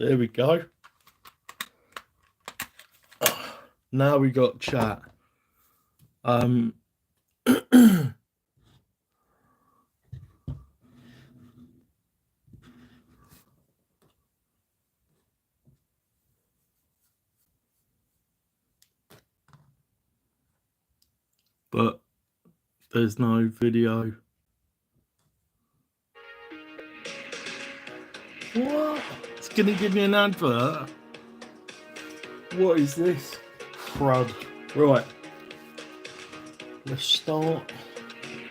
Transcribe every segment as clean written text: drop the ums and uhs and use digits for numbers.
There we go. Now we got chat. But there's no video. What? It's gonna give me an advert? What is this? Crud. Right. Let's start.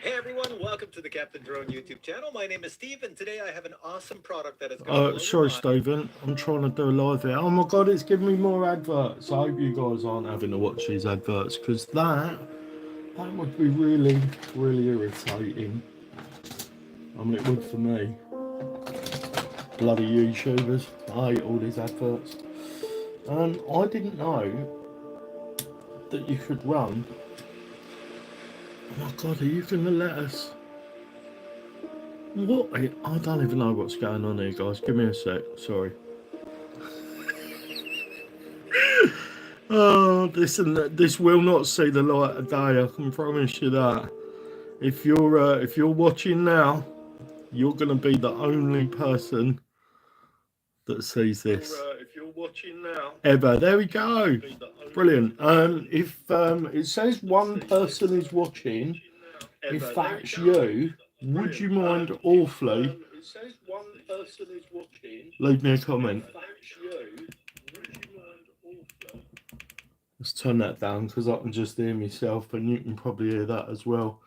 Hey everyone, welcome to the Captain Drone YouTube channel. My name is Steve, and today I have an awesome product that is sorry, Stephen. I'm trying to do a live here. Oh my god, it's giving me more adverts. I hope you guys aren't having to watch these adverts, because that would be really, really irritating. I mean, it would for me. Bloody YouTubers. I hate all these adverts. I didn't know that you could run. Oh my god, are you going to let us? What? I don't even know what's going on here, guys. Give me a sec. Sorry. Oh, this will not see the light of day. I can promise you that. If you're watching now, you're going to be the only person that sees this. If you're watching now, ever. There we go. Brilliant. If it says one person is watching, if that's you, would you mind awfully? It says one person is watching. Leave me a comment. If that's you, would you mind awfully? Let's turn that down because I can just hear myself, and you can probably hear that as well.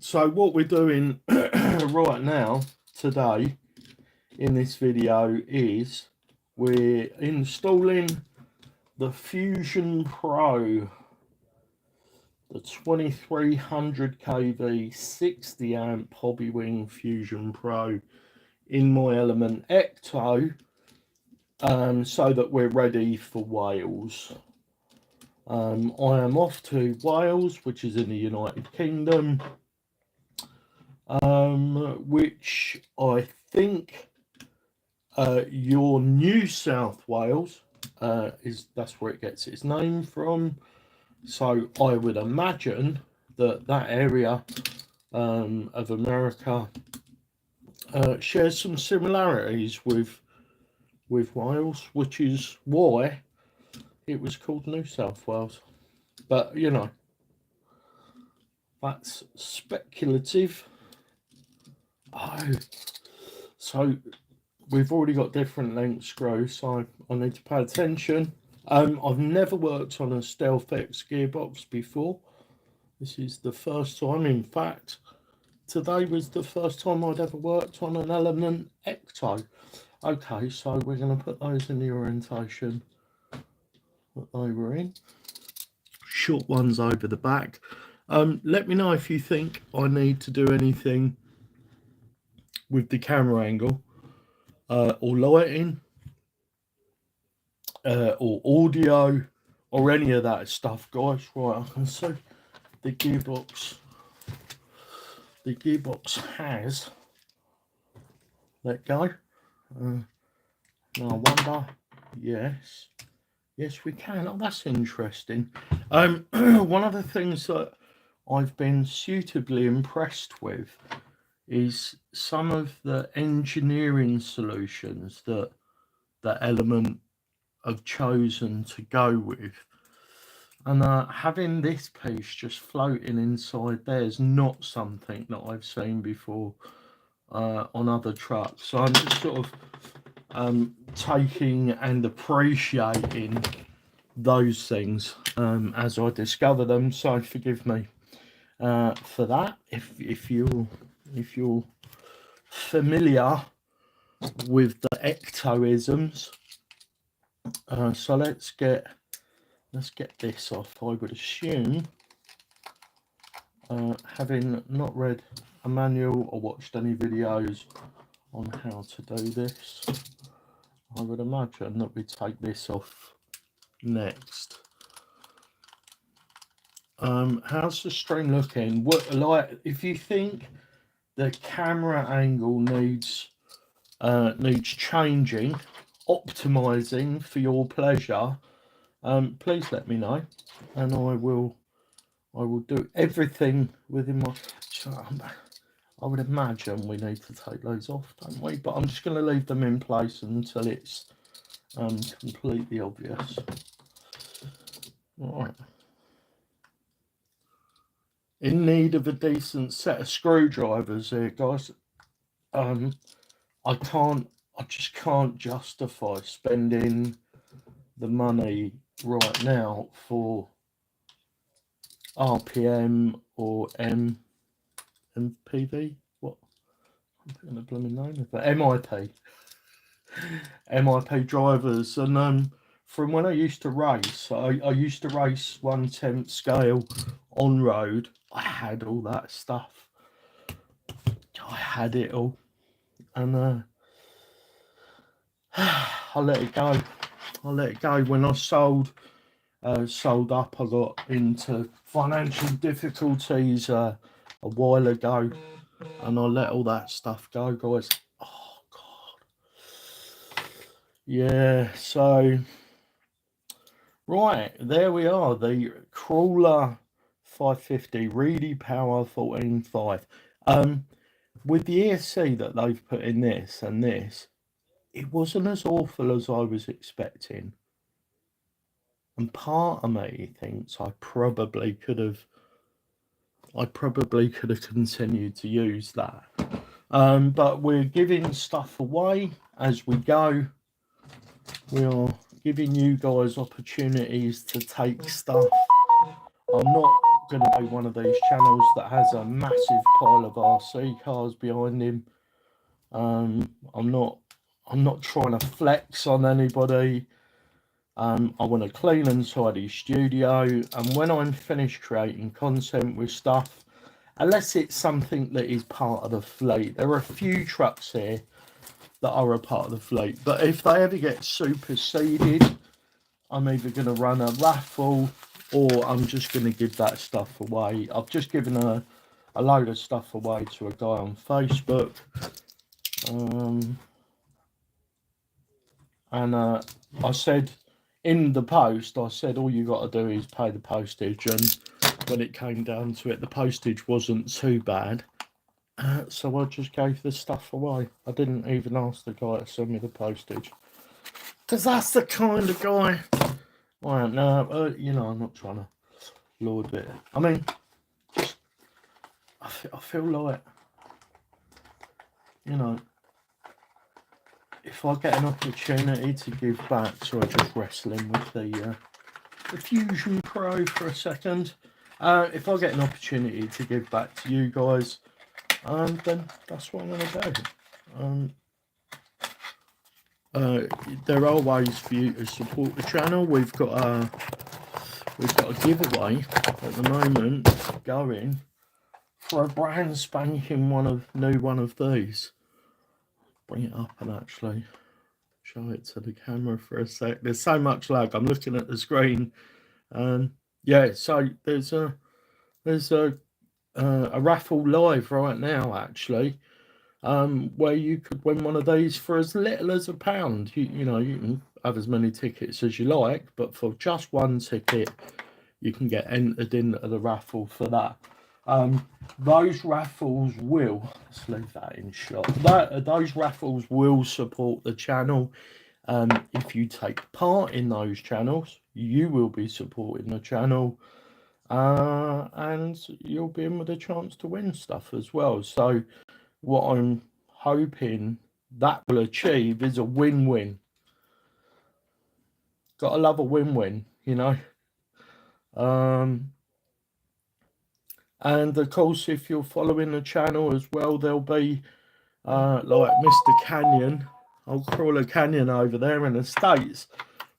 So what we're doing right now today in this video is we're installing the Fusion Pro, the 2300 kV 60 amp Hobbywing Fusion Pro in my Element Ecto, so that we're ready for Wales. I am off to Wales, which is in the United Kingdom, which I think your New South Wales that's where it gets its name from. So I would imagine that area of America shares some similarities with Wales, which is why it was called New South Wales. But you know, that's speculative. Oh, so we've already got different length screws, so I need to pay attention. I've never worked on a Stealth X gearbox before. This is the first time. In fact, today was the first time I'd ever worked on an Element Ecto. Okay, so we're going to put those in the orientation that they were in. Short ones over the back. Let me know if you think I need to do anything with the camera angle, or lighting, or audio, or any of that stuff, guys. Right, I can see the gearbox. The gearbox has let go. Now I wonder. Yes, we can. Oh, that's interesting. One of the things that I've been suitably impressed with is some of the engineering solutions that Element have chosen to go with, and having this piece just floating inside there is not something that I've seen before on other trucks. So I'm just sort of taking and appreciating those things as I discover them. So forgive me for that if you're familiar with the ectoisms. So let's get this off. I would assume, having not read a manual or watched any videos on how to do this, I would imagine that we take this off next. How's the stream looking? What, like, if you think the camera angle needs needs changing, optimizing for your pleasure, please let me know, and I will do everything within my. I would imagine we need to take those off, don't we? But I'm just going to leave them in place until it's completely obvious. All right. In need of a decent set of screwdrivers here, guys. I just can't justify spending the money right now for RPM or MPV. What? I'm putting a blooming name of it. MIP drivers. And from when I used to race, I used to race 1/10 scale on road. I had all that stuff. I had it all, and I let it go. When I sold up. I got into financial difficulties a while ago, and I let all that stuff go, guys. Oh God. Yeah. So right, there we are. The Crawler 550 Reedy Power 14.5. With the ESC that they've put in this and this, it wasn't as awful as I was expecting. And part of me thinks I probably could have continued to use that. But we're giving stuff away as we go. We are giving you guys opportunities to take stuff. I'm not going to be one of these channels that has a massive pile of RC cars behind him. I'm not trying to flex on anybody. I want a clean and tidy studio, and when I'm finished creating content with stuff, unless it's something that is part of the fleet, there are a few trucks here that are a part of the fleet, but if they ever get superseded, I'm either going to run a raffle or I'm just going to give that stuff away. I've just given a load of stuff away to a guy on Facebook, and I said in the post, I said all you got to do is pay the postage, and when it came down to it, the postage wasn't too bad, so I just gave the stuff away. I didn't even ask the guy to send me the postage, because that's the kind of guy I am. No, you know, I'm not trying to lord it. I mean, just I feel like, you know, if I get an opportunity to give back, so I'm just wrestling with the Fusion Pro for a second. If I get an opportunity to give back to you guys, then that's what I'm going to do. There are ways for you to support the channel. We've got a giveaway at the moment going for a brand spanking new one of these. Bring it up and actually show it to the camera for a sec. There's so much lag. I'm looking at the screen. Yeah, so there's a raffle live right now, actually, where you could win one of these for as little as £1. You know, you can have as many tickets as you like, but for just one ticket, you can get entered into the raffle for that. Those raffles will, let's leave that in shot. Those raffles will support the channel. If you take part in those channels, you will be supporting the channel, and you'll be in with a chance to win stuff as well. So what I'm hoping that will achieve is a win-win. Gotta love a win-win, you know. And of course, if you're following the channel as well, there'll be like Mr. Canyon, old Crawler Canyon over there in the States,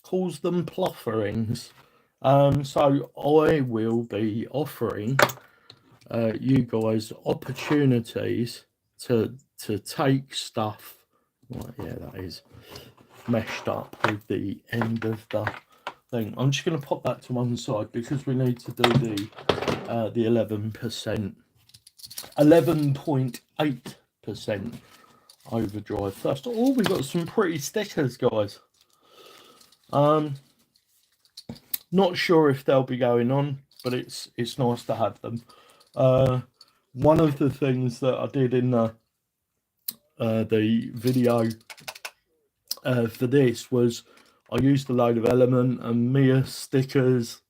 calls them plofferings. So I will be offering you guys opportunities to take stuff. Right, yeah, that is meshed up with the end of the thing. I'm just going to pop that to one side because we need to do the 11%, 11.8% Overdrive first. Oh, we got some pretty stickers, guys. Not sure if they'll be going on, but it's nice to have them. One of the things that I did in the video for this was I used a load of Element and Mia stickers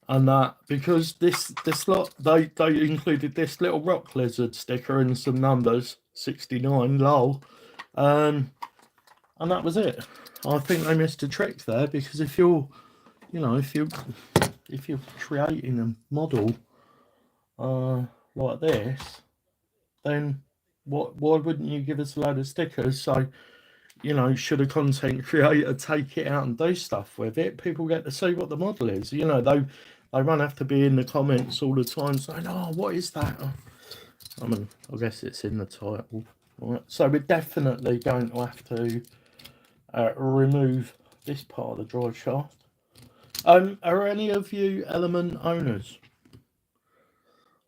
and that, because this lot they included this little rock lizard sticker and some numbers, 69 lol, and that was it. I think they missed a trick there, because if you're, you know, if you're creating a model like this, then why wouldn't you give us a load of stickers? So, you know, should a content creator take it out and do stuff with it, people get to see what the model is. You know, they won't have to be in the comments all the time saying, oh, what is that? I mean, I guess it's in the title. All right, so we're definitely going to have to remove this part of the drive shaft. Are any of you Element owners?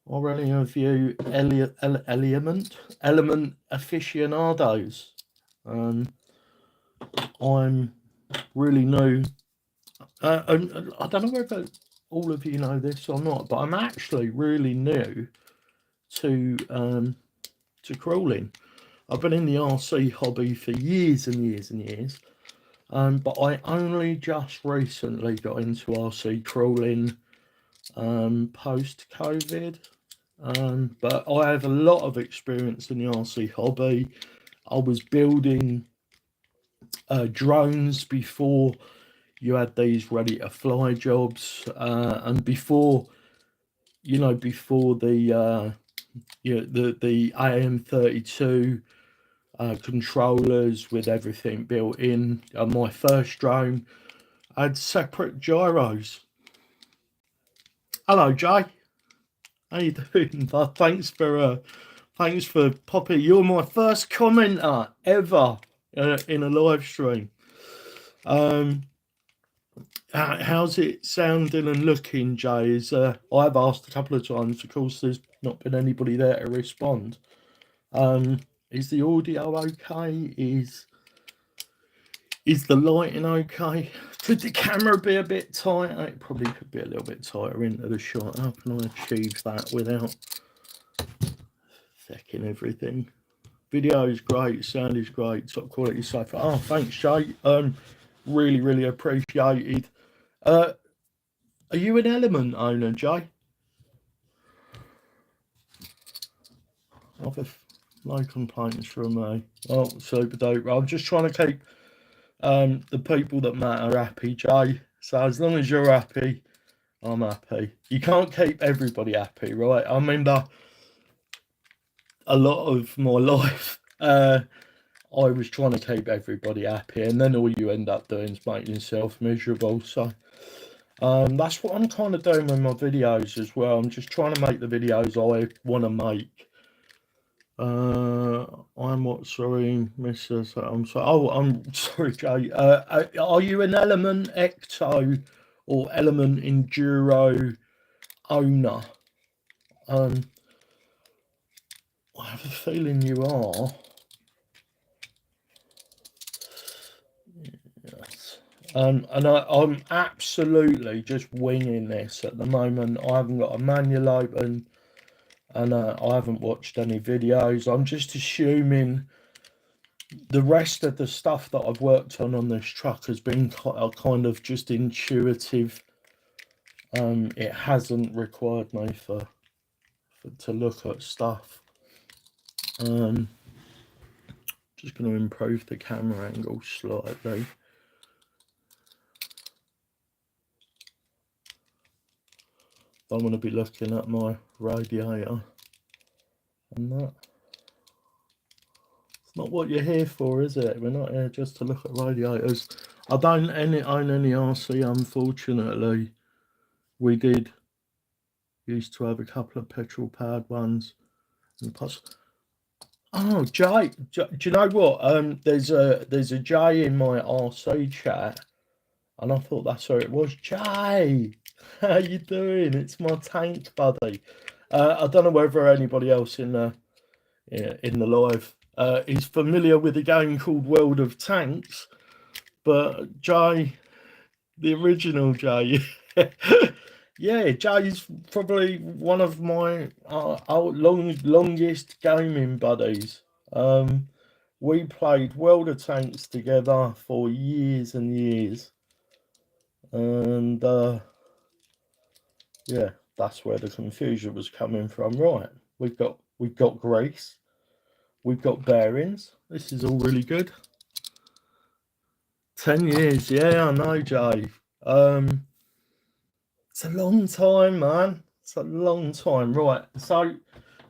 Or any of you Element aficionados? I'm really new. I don't know whether all of you know this or not, but I'm actually really new to crawling. I've been in the RC hobby for years and years and years, but I only just recently got into RC crawling post-COVID. But I have a lot of experience in the RC hobby. I was building drones before you had these ready to fly jobs, and before, you know, before the the AM32 controllers with everything built in. My first drone had separate gyros. Hello, Jay. How you doing? Thanks for popping. You're my first commenter ever in a live stream. How's it sounding and looking, Jay? I've asked a couple of times. Of course, there's not been anybody there to respond. Is the audio okay? Is the lighting okay? Could the camera be a bit tighter? It probably could be a little bit tighter into the shot. How can I achieve that without secking everything? Video is great, sound is great, top quality so far. Oh, thanks, Jay. Really, really appreciated. Are you an Element owner, Jay? No complaints from me. Oh, super dope. I'm just trying to keep the people that matter happy, Jay. So as long as you're happy, I'm happy. You can't keep everybody happy, right? I mean, a lot of my life, I was trying to keep everybody happy, and then all you end up doing is making yourself miserable. So that's what I'm kind of doing with my videos as well. I'm just trying to make the videos I want to make. I'm what? Sorry, Mrs. I'm sorry. Oh, I'm sorry, Jay. Are you an Element Ecto or Element Enduro owner? I have a feeling you are. Yes. And I'm absolutely just winging this at the moment. I haven't got a manual open, and I haven't watched any videos. I'm just assuming the rest of the stuff that I've worked on this truck has been kind of just intuitive. It hasn't required me to look at stuff. Just going to improve the camera angle slightly. I'm going to be looking at my radiator and that. It's not what you're here for, is it? We're not here just to look at radiators. I don't own any RC, unfortunately. We used to have a couple of petrol powered ones. Oh, Jay, do you know what? There's a Jay in my RC chat, and I thought that's who it was. Jay, how you doing? It's my tank buddy. I don't know whether anybody else in the in the live. He's familiar with a game called World of Tanks, but Jay, the original Jay, yeah, Jay's probably one of my longest gaming buddies. We played World of Tanks together for years and years, and yeah, that's where the confusion was coming from. Right, we've got grease, we've got bearings. This is all really good. 10 years, yeah, I know, Jay. It's a long time, man. It's a long time. Right, so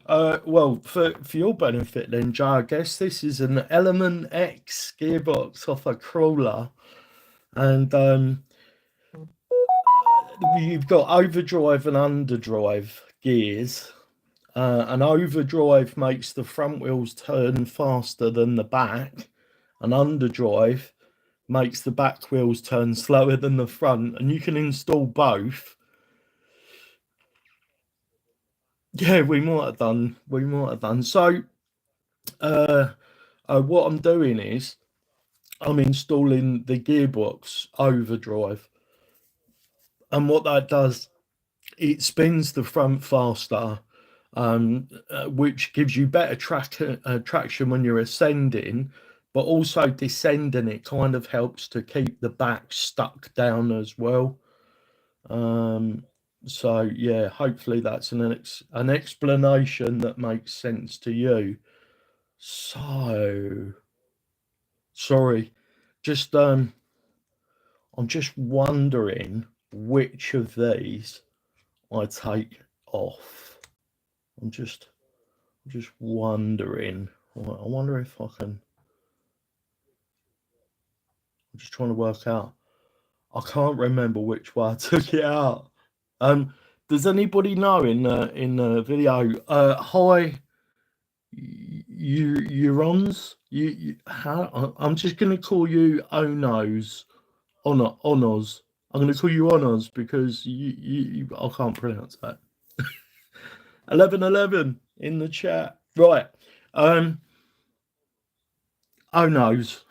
well, for your benefit then, Jay, I guess this is an Element X gearbox off a crawler, and you've got overdrive and underdrive gears. An overdrive makes the front wheels turn faster than the back, and underdrive makes the back wheels turn slower than the front, and you can install both. Yeah, we might have done. We might have done. So, what I'm doing is I'm installing the gearbox overdrive, and what that does, it spins the front faster, which gives you better traction when you're ascending, but also descending. It kind of helps to keep the back stuck down as well. So yeah, hopefully that's an explanation that makes sense to you. So sorry, just I'm just wondering which of these I take off. I'm just wondering. I wonder if I can. I'm just trying to work out. I can't remember which way I took it out. Does anybody know in the video? Hi, Eurons. How? I'm just going to call you Onos. Onos. I'm going to call you Onos because I can't pronounce that. 1111 in the chat. Right. Onos.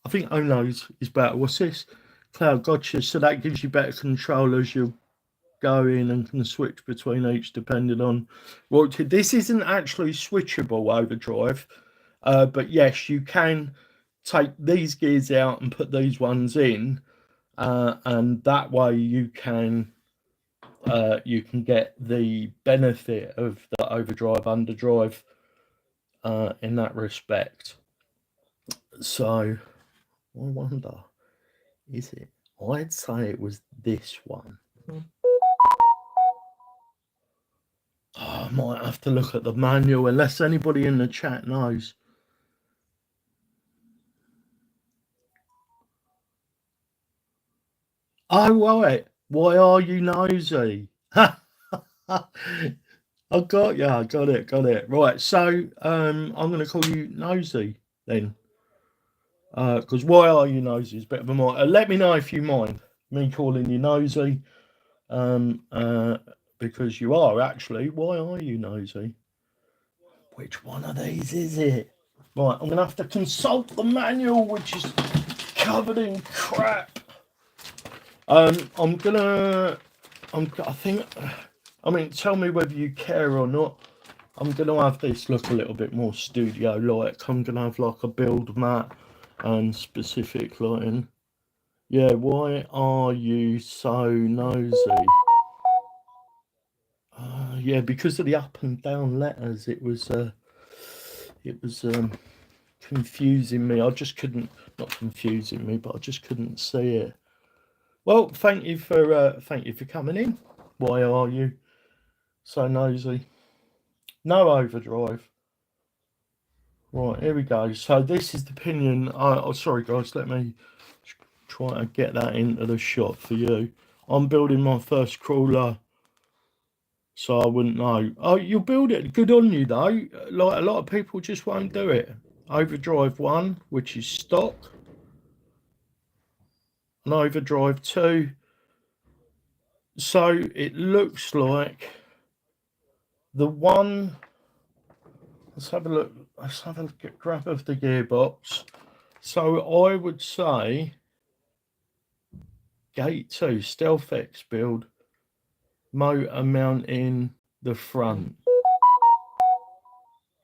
I think Onos is better. What's this? Cloud, gotcha. So that gives you better control as you're going and can switch between each depending on what. This isn't actually switchable overdrive, but yes, you can take these gears out and put these ones in, and that way you can get the benefit of the overdrive underdrive in that respect. So I wonder, is it? I'd say it was this one. Oh, I might have to look at the manual unless anybody in the chat knows. Oh, right. Why are you nosy? I got you. Got it. Right. So, I'm going to call you nosy then. Because why are you nosy is a bit of a more. Let me know if you mind me calling you nosy. Because you are actually. Why are you nosy? Which one of these is it? Right, I'm gonna have to consult the manual, which is covered in crap. I mean, tell me whether you care or not. I'm gonna have this look a little bit more studio-like. I'm gonna have like a build mat and specific lighting. Yeah, why are you so nosy? Yeah, because of the up and down letters, it was confusing me. I just couldn't, not confusing me, but I just couldn't see it. Well, thank you for coming in. Why are you so nosy? No overdrive. Right, here we go. So this is the pinion. Oh, sorry guys, let me try and get that into the shot for you. I'm building my first crawler, so I wouldn't know. Oh, you'll build it. Good on you though. Like a lot of people just won't do it. Overdrive 1, which is stock. And overdrive 2. So it looks like the one. let's have a look. Let's have a grab of the gearbox. So I would say gate 2, Stealth X build, motor mounting the front.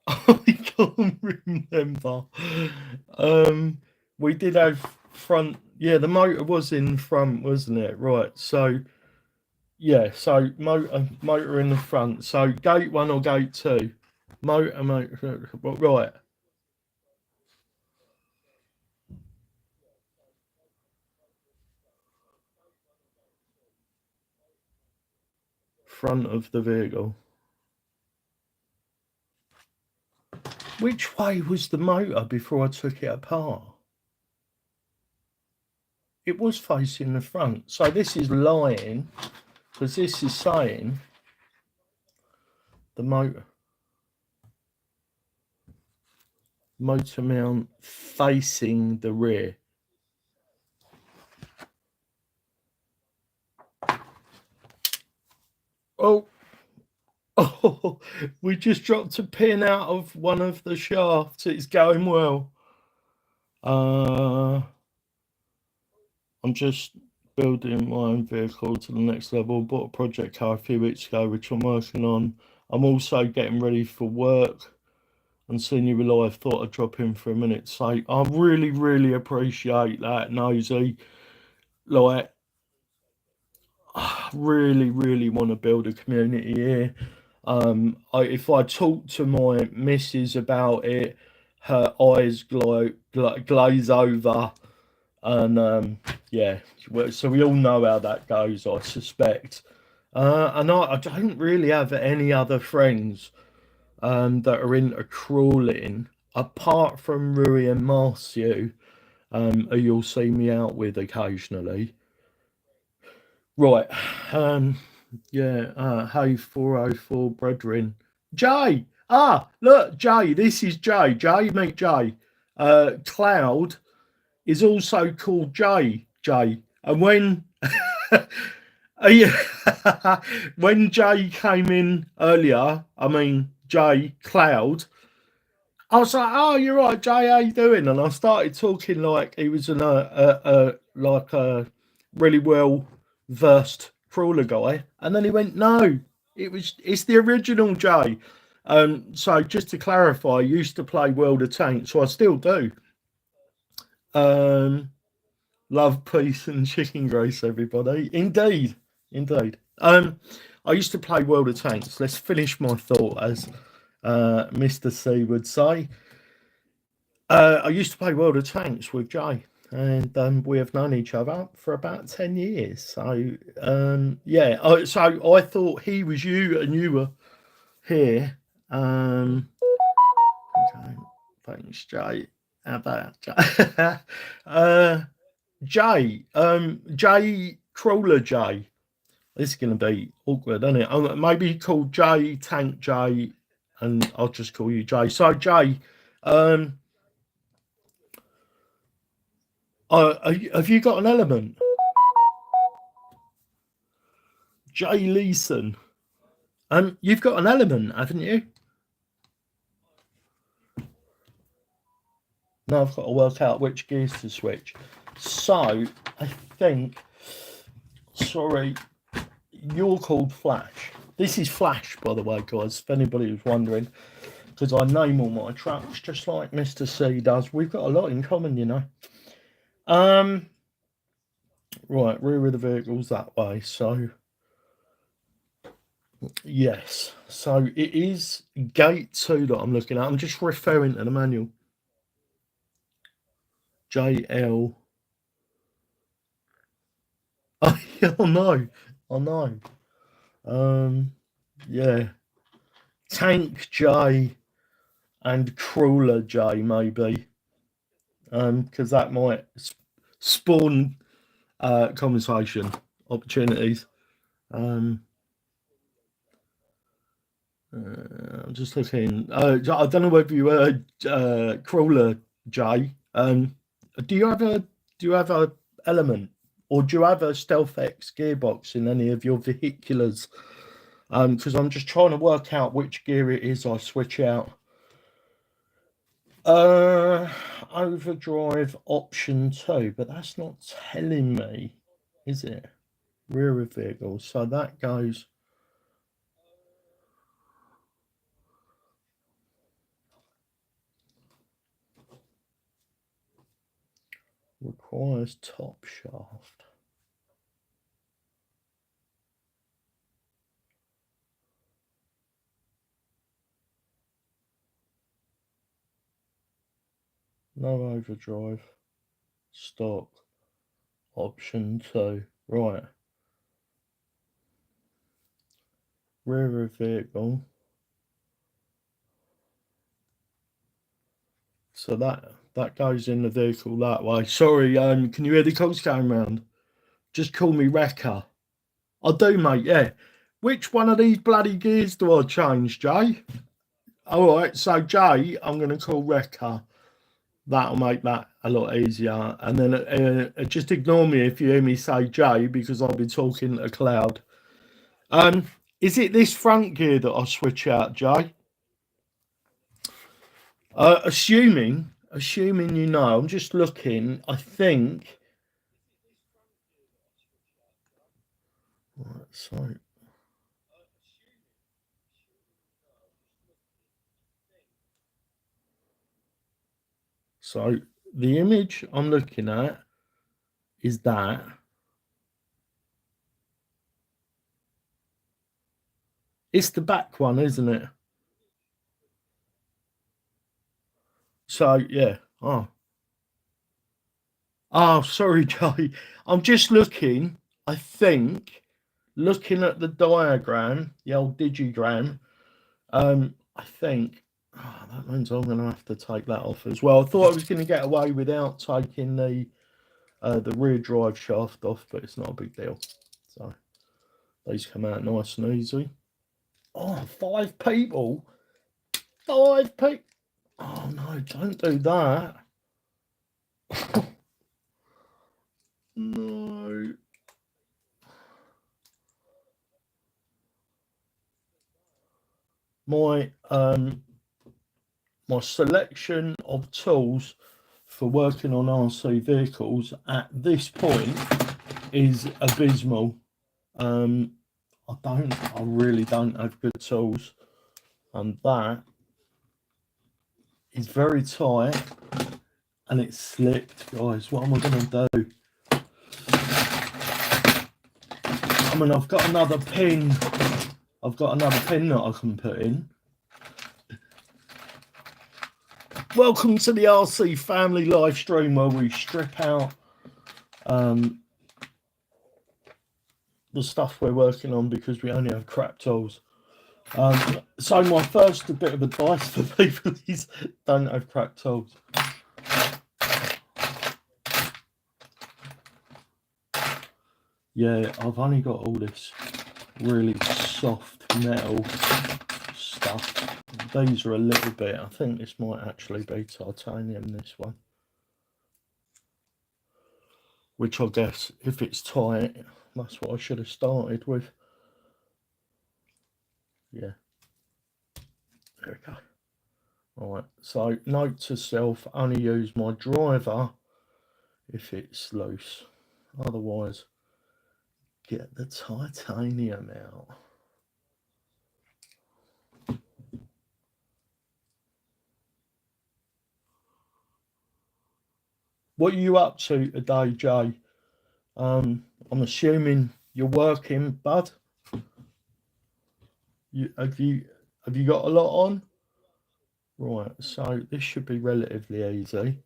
I can't remember. We did have front. Yeah, the motor was in front, wasn't it? Right. So yeah, so motor in the front. So gate 1 or gate 2, motor. Right. Front of the vehicle. Which way was the motor before I took it apart? It was facing the front. So this is lying, because this is saying the motor mount facing the rear. Oh, oh, we just dropped a pin out of one of the shafts. It's going well. I'm just building my own vehicle to the next level. Bought a project car a few weeks ago, which I'm working on. I'm also getting ready for work, and seeing you alive, thought I'd drop in for a minute. So I really, really appreciate that, Nosy. Like, I really, really want to build a community here. If I talk to my missus about it, her eyes glaze over, and yeah. So we all know how that goes, I suspect. And I don't really have any other friends that are into crawling apart from Rui and Marcio, who you'll see me out with occasionally. Right. Yeah. Hey, 404 brethren. Jay. Look, Jay. This is Jay. Jay, meet Jay. Cloud is also called Jay. Jay. And when when Jay came in earlier, I mean Jay Cloud, I was like, "Oh, you're right, Jay. How you doing?" And I started talking like he was like a really well versed crawler guy, and then he went, "No, it's the original Jay." So just to clarify, I used to play World of Tanks, so I still do. Um, love, peace, and chicken grace, everybody. Indeed, indeed. I used to play World of Tanks. Let's finish my thought, as Mr. C would say. I used to play World of Tanks with Jay, and we have known each other for about 10 years. So, yeah, so I thought he was you and you were here. Okay, thanks, Jay. How about Jay? Jay, Jay Crawler Jay. This is going to be awkward, isn't it? Maybe call Jay Tank Jay, and I'll just call you Jay. So, Jay, have you got an element? Jay Leeson. You've got an element, haven't you? Now I've got to work out which gears to switch. So, I think, sorry, you're called Flash. This is Flash, by the way, guys, if anybody was wondering, because I name all my trucks just like Mr. C does. We've got a lot in common, you know. Right, rear of the vehicle's that way, so yes. So it is gate 2 that I'm looking at. I'm just referring to the manual. JL. Oh, no. I know. Yeah. Tank J and Crawler J, maybe. Because that might spawn conversation opportunities. I'm just looking. I don't know whether you heard Crawler J. Do you have a element, or do you have a Stealth X gearbox in any of your vehiculars? Because I'm just trying to work out which gear it is I switch out. Overdrive option 2, but that's not telling me, is it? Rear of vehicle. So that goes. Requires top shaft. No overdrive. Stock. Option 2. Right. Rear of vehicle. So that goes in the vehicle that way. Sorry, can you hear the cogs going round? Just call me Wrecker. I do, mate, yeah. Which one of these bloody gears do I change, Jay? All right, so Jay, I'm going to call Wrecker. That'll make that a lot easier. And then just ignore me if you hear me say Jay, because I'll be talking to cloud. Is it this front gear that I switch out, Jay? Assuming you know, I'm just looking. I think. Right, so the image I'm looking at is that. It's the back one, isn't it? So yeah. Oh, sorry, Jay. I'm just looking. I think looking at the diagram, the old digigram. I think that means I'm going to have to take that off as well. I thought I was going to get away without taking the rear drive shaft off, but it's not a big deal. So these come out nice and easy. Oh, 5 people. 5 people. Oh no, don't do that. No. My selection of tools for working on RC vehicles at this point is abysmal. I really don't have good tools, and that is very tight, and it's slipped, guys. What am I going to do? I mean, I've got another pin. I've got another pin that I can put in. Welcome to the RC family live stream where we strip out the stuff we're working on because we only have crap tools. So my first bit of advice for people is don't have crap tools. Yeah, I've only got all this really soft metal stuff. These are a little bit, I think this might actually be titanium, this one. Which I guess, if it's tight, that's what I should have started with. Yeah. There we go. Alright, so note to self, only use my driver if it's loose. Otherwise, get the titanium out. What are you up to today, Jay? I'm assuming you're working, bud. Have you got a lot on? Right, so this should be relatively easy.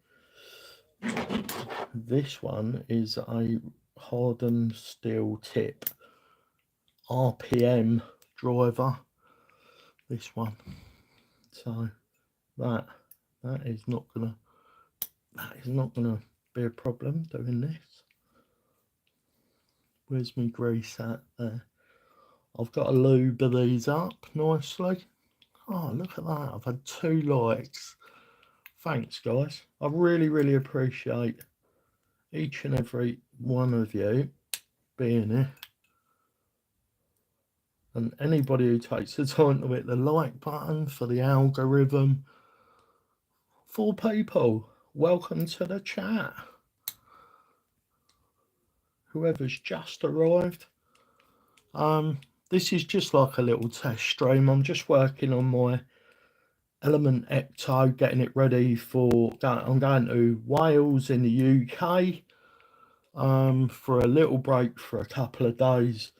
This one is a hardened steel tip RPM driver. This one. So that is not gonna be a problem doing this. Where's my grease at there? I've got to lube these up nicely. Oh, look at that. I've had 2 likes. Thanks, guys. I really appreciate each and every one of you being here. And anybody who takes the time to hit the like button for the algorithm, 4 people. Welcome to the chat. Whoever's just arrived. This is just like a little test stream. I'm just working on my Element Ecto, getting it ready for, I'm going to Wales in the UK for a little break for a couple of days.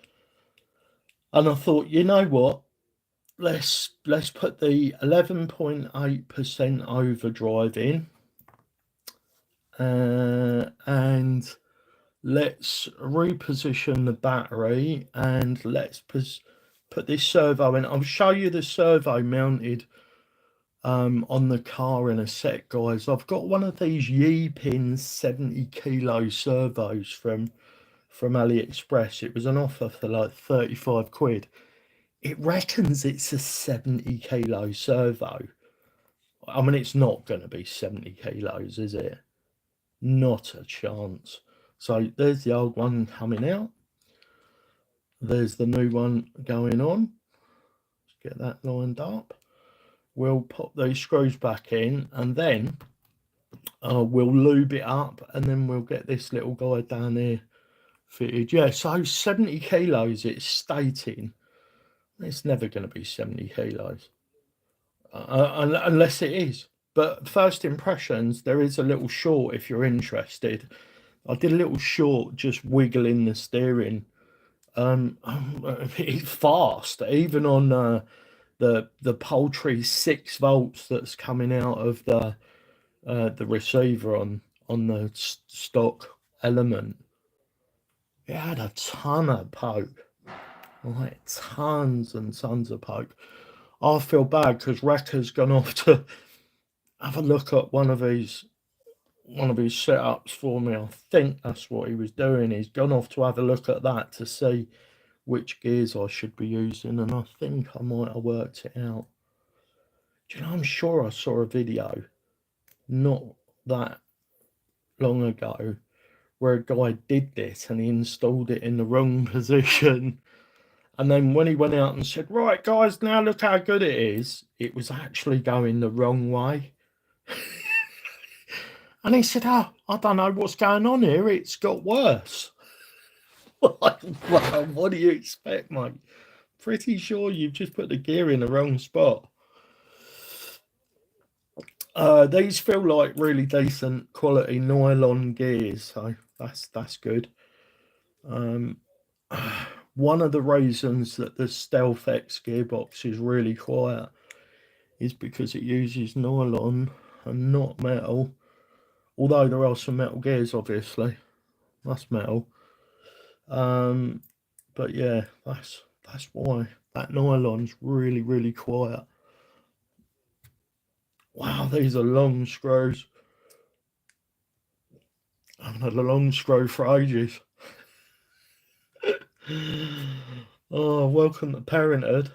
And I thought, you know what? Let's put the 11.8% overdrive in. And let's reposition the battery, and let's put this servo in. I'll show you the servo mounted on the car in a sec, guys. I've got one of these Yi-Pin 70 kilo servos from AliExpress. It was an offer for like 35 quid. It reckons it's a 70 kilo servo. I mean, it's not going to be 70 kilos, is it? Not a chance. So there's the old one coming out. There's the new one going on. Let's get that lined up. We'll pop these screws back in, and then we'll lube it up, and then we'll get this little guy down here fitted. Yeah, so 70 kilos it's stating. It's never going to be 70 kilos. Unless it is. But first impressions, there is a little short if you're interested. I did a little short just wiggling the steering. It's fast, even on the paltry 6 volts that's coming out of the receiver on the stock Element. It had a ton of poke, like tons and tons of poke. I feel bad because Rekka's gone off to have a look at one of his setups for me. I think that's what he was doing. He's gone off to have a look at that to see which gears I should be using, and I think I might have worked it out. Do you know, I'm sure I saw a video not that long ago where a guy did this and he installed it in the wrong position, and then when he went out and said, right guys, now look how good it is, it was actually going the wrong way. And he said, oh, I don't know what's going on here, it's got worse. Well, what do you expect, mate? Pretty sure you've just put the gear in the wrong spot. These feel like really decent quality nylon gears, so that's good. One of the reasons that the Stealth X gearbox is really quiet is because it uses nylon and not metal. Although there are some metal gears, obviously. That's metal. But yeah, that's why that nylon's really, really quiet. Wow, these are long screws. I haven't had a long screw for ages. Oh, welcome to parenthood.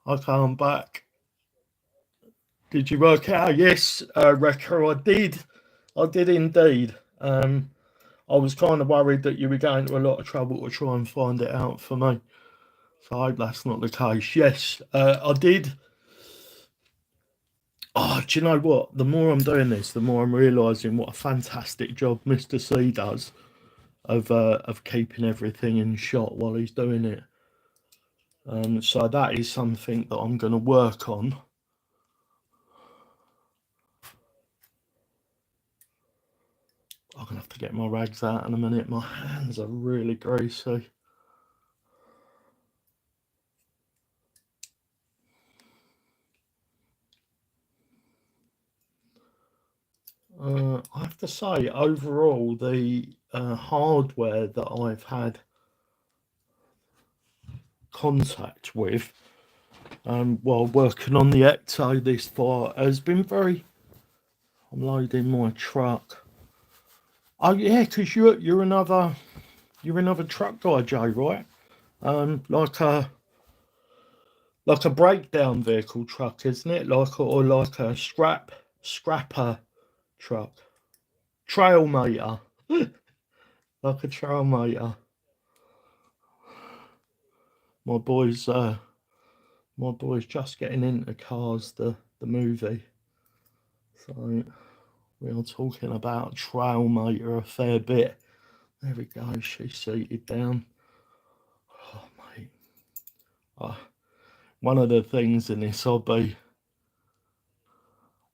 Okay, I'm back. Did you work out? Yes, Wrecker, I did. I did indeed. I was kind of worried that you were going to a lot of trouble to try and find it out for me. So I hope that's not the case. Yes, I did. Oh, do you know what? The more I'm doing this, the more I'm realising what a fantastic job Mr. C does of keeping everything in shot while he's doing it. So that is something that I'm going to work on. I'm going to have to get my rags out in a minute. My hands are really greasy. I have to say, overall, the hardware that I've had contact with while working on the Ecto this far has been very... I'm loading my truck. Oh yeah, because you're another truck guy, Joe, right? Like a breakdown vehicle truck, isn't it? Or like a scrapper truck, trailmater, like a trailmater. My boy's just getting into cars. The the movie. So we are talking about Trailmaker a fair bit. There we go, she's seated down. Oh, mate. One of the things in this hobby,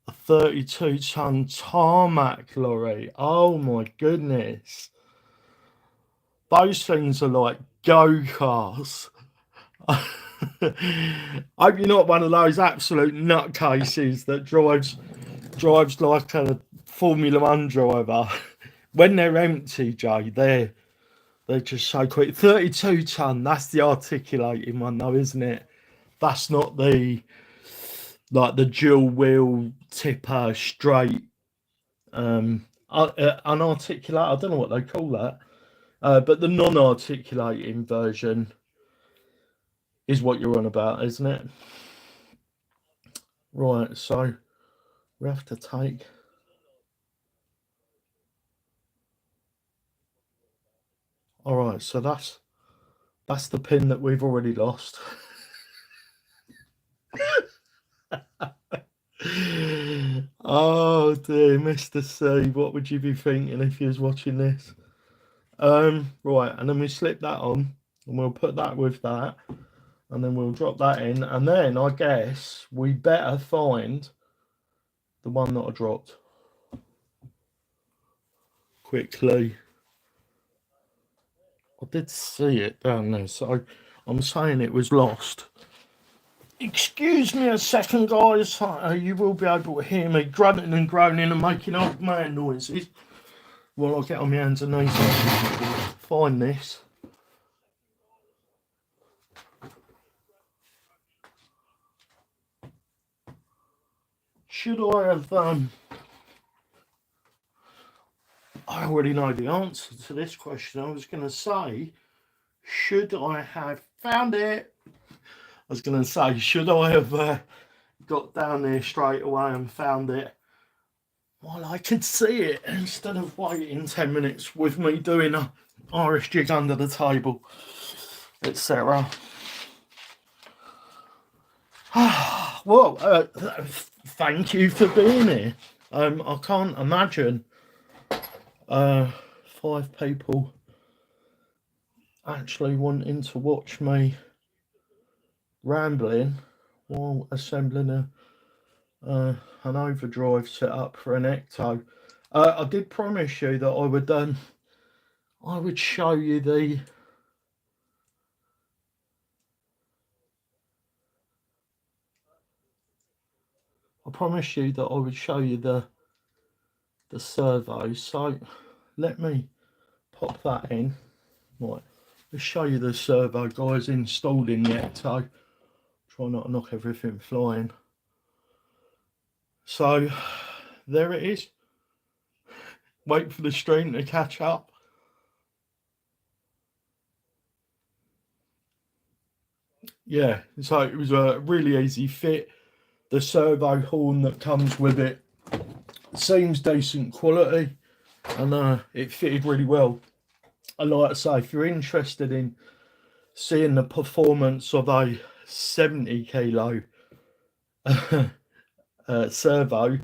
a 32-ton tarmac lorry. Oh my goodness. Those things are like go-karts. I hope you're not one of those absolute nutcases that drives like a Formula One driver. When they're empty, Jay, they're just so quick. 32 ton, that's the articulating one though, isn't it? That's not the dual wheel tipper straight unarticulate. I don't know what they call that. But the non-articulating version is what you're on about, isn't it? Right, so we have to take all right, so that's the pin that we've already lost. Oh dear, Mr. C, what would you be thinking if you was watching this? Right, and then we slip that on and we'll put that with that, and then we'll drop that in, and then I guess we better find the one that I dropped quickly. I did see it down there, so I'm saying it was lost. Excuse me a second, guys. You will be able to hear me grunting and groaning and making old man noises while I get on my hands and knees to find this. Should I have I already know the answer to this question. I was going to say, should I have found it? I was going to say, should I have got down there straight away and found it while I could see it, instead of waiting 10 minutes with me doing a Irish jig under the table, etc. Well, thank you for being here. I can't imagine 5 people actually wanting to watch me rambling while assembling an overdrive set up for an Ecto. I did promise you that I would show you the servo, so let me pop that in. Right, let's show you the servo, guys, installed in the Ecto. Try not to knock everything flying. So there it is. Wait for the stream to catch up. Yeah, so it was a really easy fit. The servo horn that comes with it seems decent quality, and it fitted really well. And like I say, if you're interested in seeing the performance of a 70 kilo servo,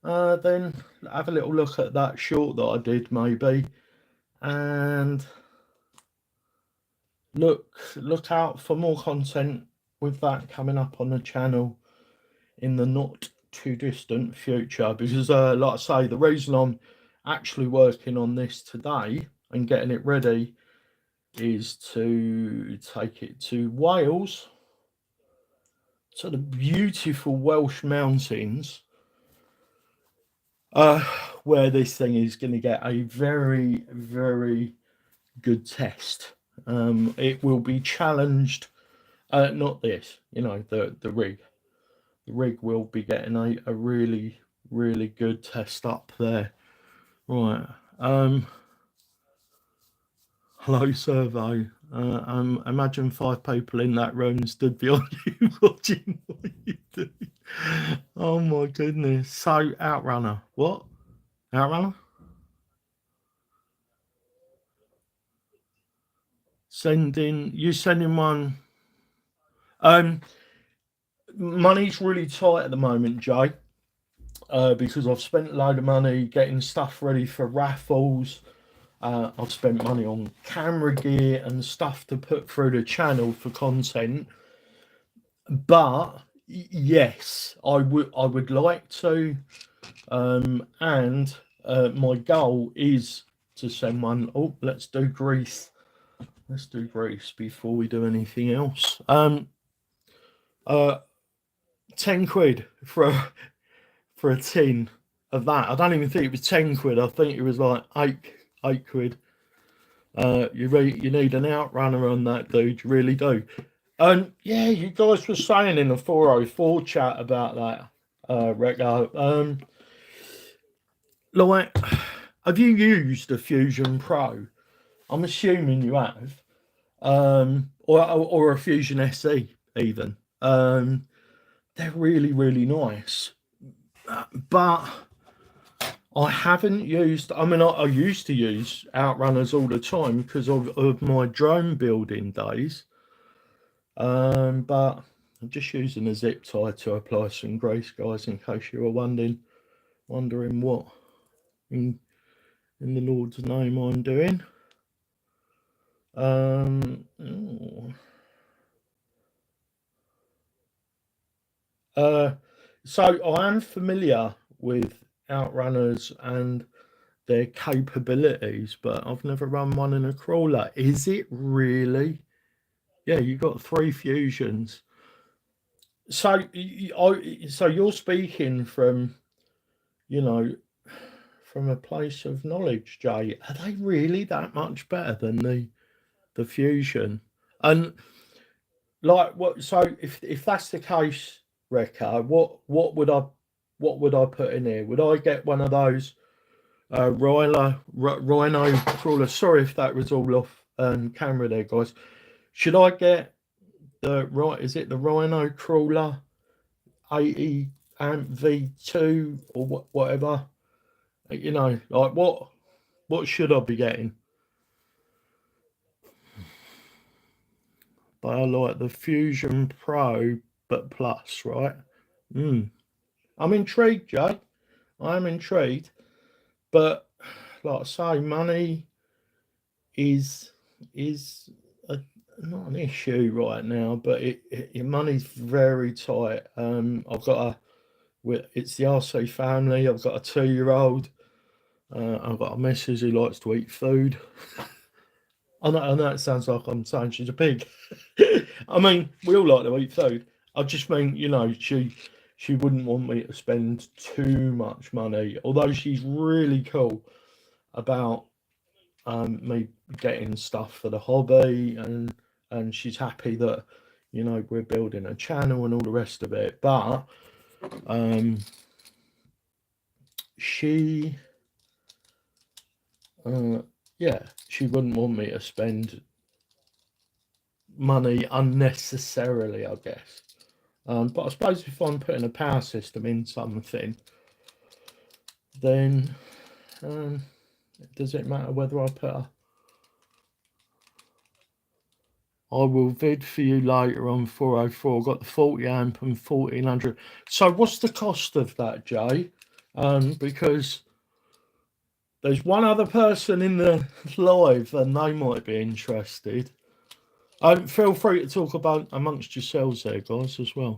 then have a little look at that short that I did maybe, and look out for more content with that coming up on the channel in the not too distant future, because like I say, the reason I'm actually working on this today and getting it ready is to take it to Wales, to the beautiful Welsh mountains, where this thing is going to get a very, very good test. It will be challenged, not this, the rig. The rig will be getting a really, really good test up there. Right. Hello, Servo. Imagine 5 people in that room stood behind you watching what you do. Oh my goodness. So, Outrunner. What? Outrunner? You sending one. money's really tight at the moment, Jay, because I've spent a load of money getting stuff ready for raffles. I've spent money on camera gear and stuff to put through the channel for content. But yes, I would like to, and my goal is to send one. Oh, let's do Greece. Let's do Greece before we do anything else. 10 quid for a tin of that. I don't even think it was 10 quid. I think it was like eight quid. You need an outrunner on that, dude. You really do. Yeah, you guys were saying in the 404 chat about that, Reco. Like, have you used a Fusion Pro? I'm assuming you have. Or a Fusion SE even. They're really, really nice. But I haven't used, I mean, I used to use Outrunners all the time because of my drone building days. But I'm just using a zip tie to apply some grease, guys, in case you were wondering what in the Lord's name I'm doing. So I am familiar with Outrunners and their capabilities, but I've never run one in a crawler. Is it really? Yeah, you got 3 fusions. So so you're speaking from, you know, from a place of knowledge, Jay. Are they really that much better than the fusion? And like what? So if that's the case, Rekka, what would I put in here? Would I get one of those Rhino crawler? Sorry if that was all off camera there, guys. Should I get the Is it the Rhino crawler 80 amp V2 or whatever? You know, like what should I be getting? But I like the Fusion Pro, but plus, right? I'm intrigued, Jay. I'm intrigued. But like I say, money is not an issue right now, but your money's very tight. I've got it's the RC family. I've got a 2-year-old. I've got a missus who likes to eat food. I know it sounds like I'm saying she's a pig. I mean, we all like to eat food. I just mean, you know, she wouldn't want me to spend too much money, although she's really cool about me getting stuff for the hobby, and she's happy that, you know, we're building a channel and all the rest of it. But she yeah, she wouldn't want me to spend money unnecessarily, I guess. But I suppose if I'm putting a power system in something, then does it matter whether I put a... I will vid for you later on 404. I've got the 40 amp and 1400. So what's the cost of that, Jay? Because there's one other person in the live and they might be interested. Feel free to talk about amongst yourselves there, guys, as well.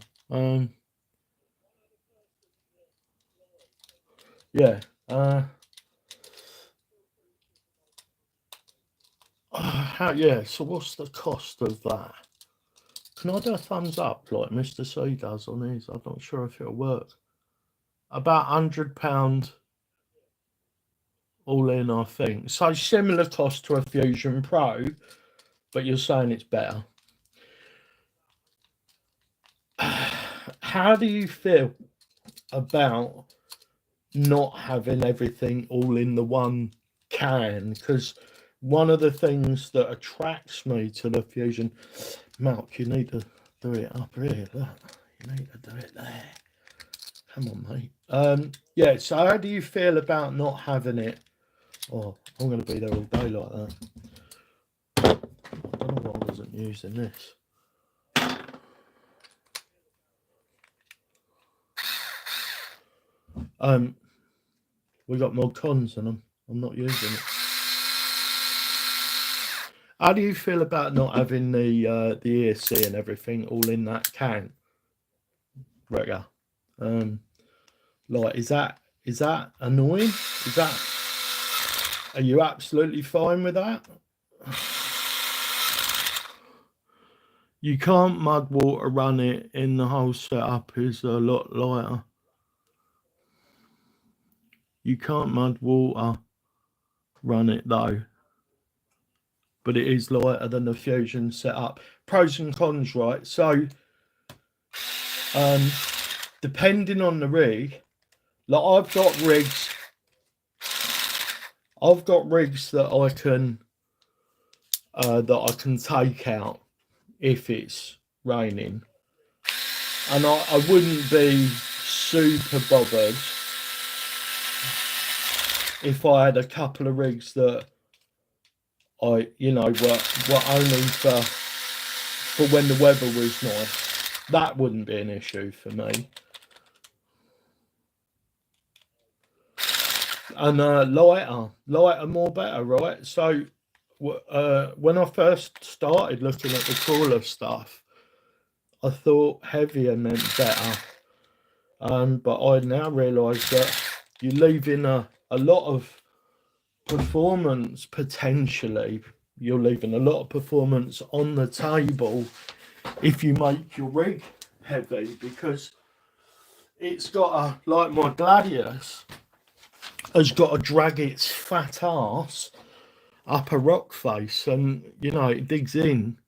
Yeah. Yeah, so what's the cost of that? Can I do a thumbs up like Mr. C does on his? I'm not sure if it'll work. About £100 all in, I think. So similar cost to a Fusion Pro, but you're saying it's better. How do you feel about not having everything all in the one can? Because one of the things that attracts me to the Fusion... Malk, you need to do it up here. Look. You need to do it there. Come on, mate. Yeah, so how do you feel about not having it? Oh, I'm going to be there all day like that. I don't know why I wasn't using this. We got more cons and I'm not using it. How do you feel about not having the ESC and everything all in that can? Regga? Like, is that annoying? Are you absolutely fine with that? You can't mud water run it in. The whole setup is a lot lighter. You can't mud water run it though, but it is lighter than the Fusion setup. Pros and cons, right? So depending on the rig, like I've got rigs that I can take out if it's raining, and I wouldn't be super bothered if I had a couple of rigs that were only for when the weather was nice. That wouldn't be an issue for me. And lighter more better, right? So when I first started looking at the crawler stuff, I thought heavier meant better, but I now realise that you're leaving a lot of performance, potentially you're leaving a lot of performance on the table if you make your rig heavy, because it's got like my Gladius has got to drag its fat ass up a rock face, and it digs in.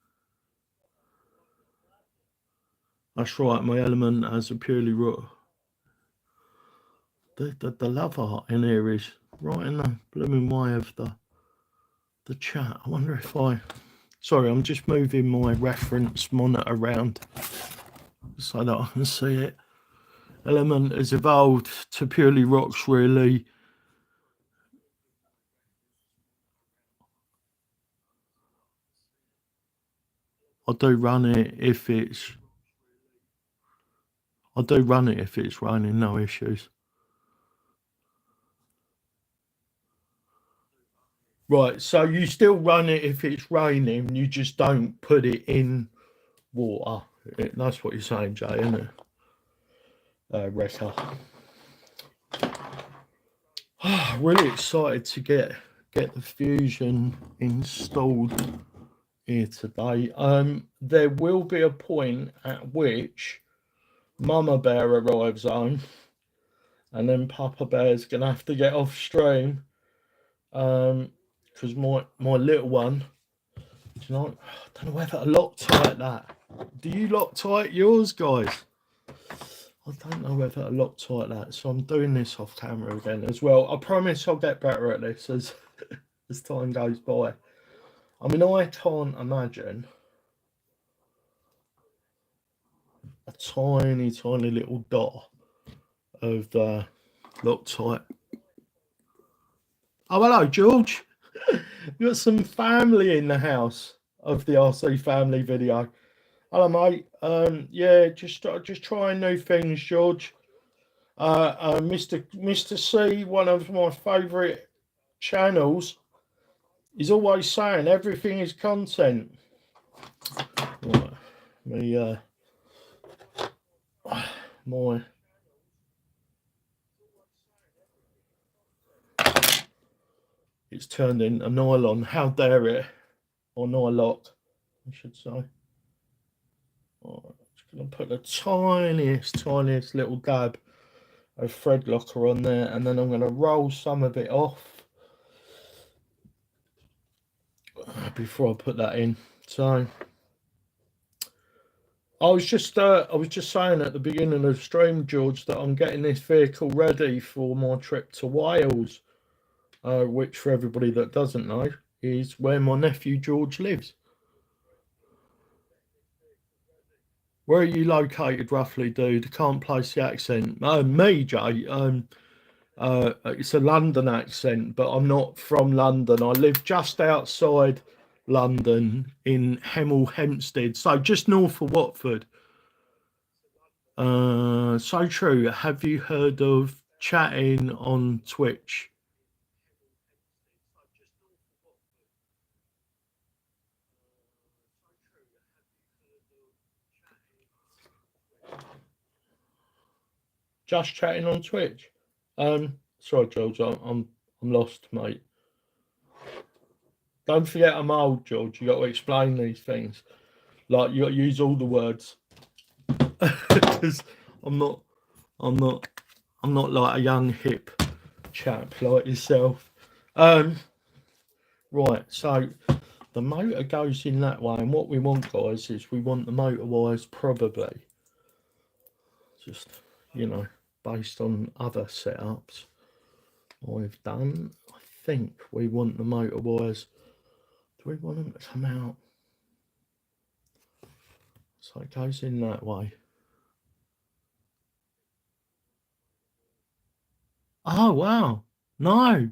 That's right, my Element has a purely raw. The love art in here is right in the blooming way of the chat. I wonder if sorry, I'm just moving my reference monitor around so that I can see it. Element has evolved to purely rocks, really. I do run it if it's raining, no issues. Right, so you still run it if it's raining, you just don't put it in water. That's what you're saying, Jay, isn't it? Wrecker. Really excited to get the Fusion installed here today. There will be a point at which Mama Bear arrives home, and then Papa Bear's gonna have to get off stream, because my little one, I don't know whether to Loctite that. Do you Loctite yours, guys? I don't know whether to Loctite that, so I'm doing this off camera again as well. I promise I'll get better at this as time goes by. I mean, I can't imagine a tiny little dot of Loctite. Oh, hello, George. You got some family in the house of the RC family video. Hello, mate. Yeah, just trying new things, George. Mr. C, one of my favourite channels, is always saying everything is content. Right, it's turned into nylon. How dare it? Or nylock, I should say. Right, just gonna put the tiniest little dab of thread locker on there, and then I'm gonna roll some of it off before I put that in. So I was just saying at the beginning of the stream, George, that I'm getting this vehicle ready for my trip to Wales, which, for everybody that doesn't know, is where my nephew George lives. Where are you located roughly, dude? I can't place the accent. Me, Jay. It's a London accent, but I'm not from London. I live just outside London in Hemel Hempstead, so just north of Watford. So true. Have you heard of chatting on Twitch. Just chatting on Twitch. Sorry, George, I'm lost, mate. Don't forget I'm old, George. You got to explain these things. Like, you got to use all the words. Because I'm not like a young hip chap like yourself. Right, so the motor goes in that way, and what we want, guys, is we want the motor wires probably just, you know, based on other setups I've done. I think we want the motor wires. Do we want them to come out? So it goes in that way. Oh, wow. No,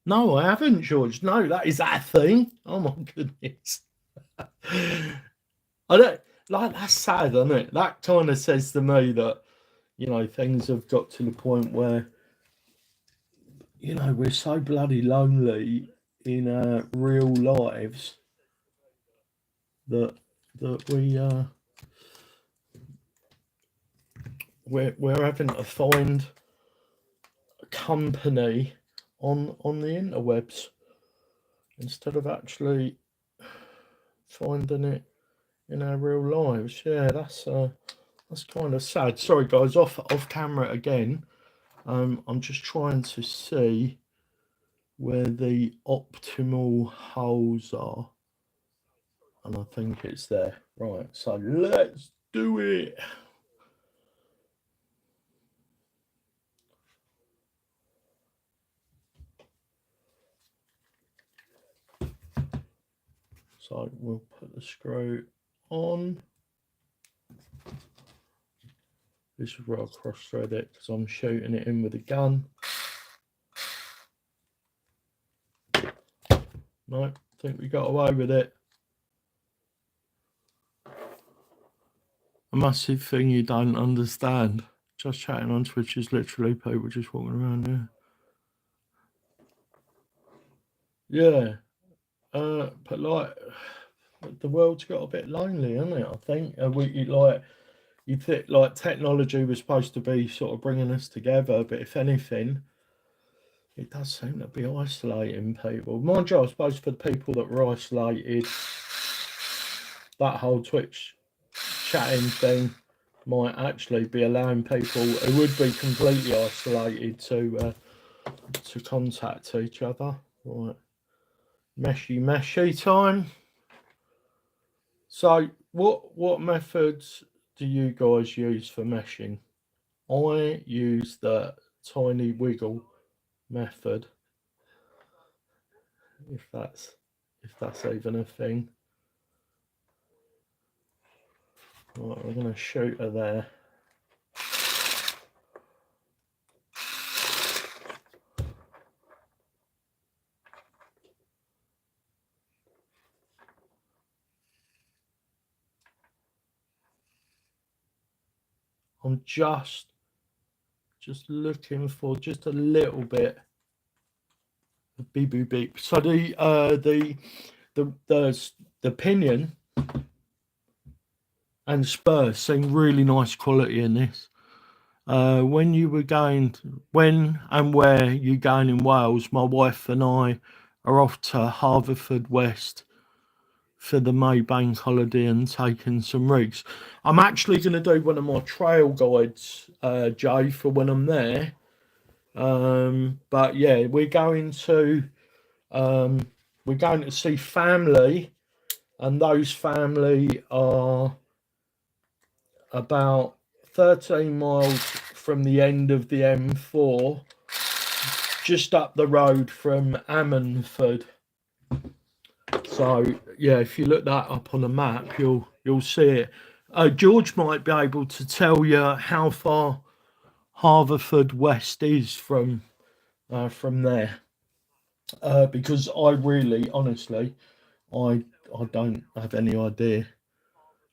I haven't, George. No, that is that thing. Oh, my goodness. I don't, like, that's sad, isn't it? That kind of says to me that, you know, things have got to the point where, you know, we're so bloody lonely in our real lives that we're having to find a company on the interwebs instead of actually finding it in our real lives. Yeah, that's kind of sad. Sorry, guys, off camera again. I'm just trying to see where the optimal holes are, and I think it's there. Right, so let's do it. So we'll put the screw on. This is where I'll cross thread it because I'm shooting it in with a gun. No, I think we got away with it. A massive thing you don't understand. Just chatting on Twitch is literally people just walking around here. Yeah. But like, the world's got a bit lonely, hasn't it? I think you think like technology was supposed to be sort of bringing us together, but if anything, it does seem to be isolating people. Mind you, I suppose for the people that were isolated, that whole Twitch chatting thing might actually be allowing people who would be completely isolated to contact each other. Right, meshy time. So what methods do you guys use for meshing? I use the tiny wiggle method, if that's even a thing. Right, we're going to shoot her there. I'm just looking for just a little bit of beep beep beep. So the pinion and spurs seem really nice quality in this. When and where you're going in Wales, my wife and I are off to Haverfordwest for the May bank holiday and taking some rigs. I'm actually going to do one of my trail guides, Jay, for when I'm there. But yeah, we're going to see family, and those family are about 13 miles from the end of the M4, just up the road from Ammanford. So yeah, if you look that up on a map, you'll see it. George might be able to tell you how far Haverfordwest is from there, because I really, honestly, I don't have any idea.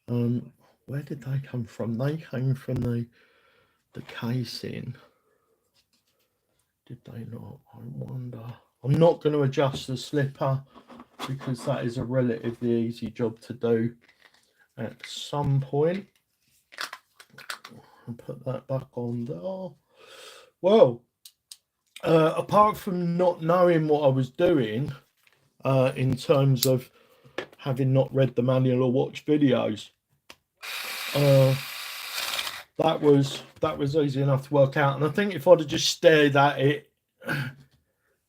Where did they come from? They came from the casing. Did they not? I wonder. I'm not going to adjust the slipper because that is a relatively easy job to do at some point. I'll put that back on there. Well, apart from not knowing what I was doing in terms of having not read the manual or watched videos, that was easy enough to work out. And I think if I'd have just stared at it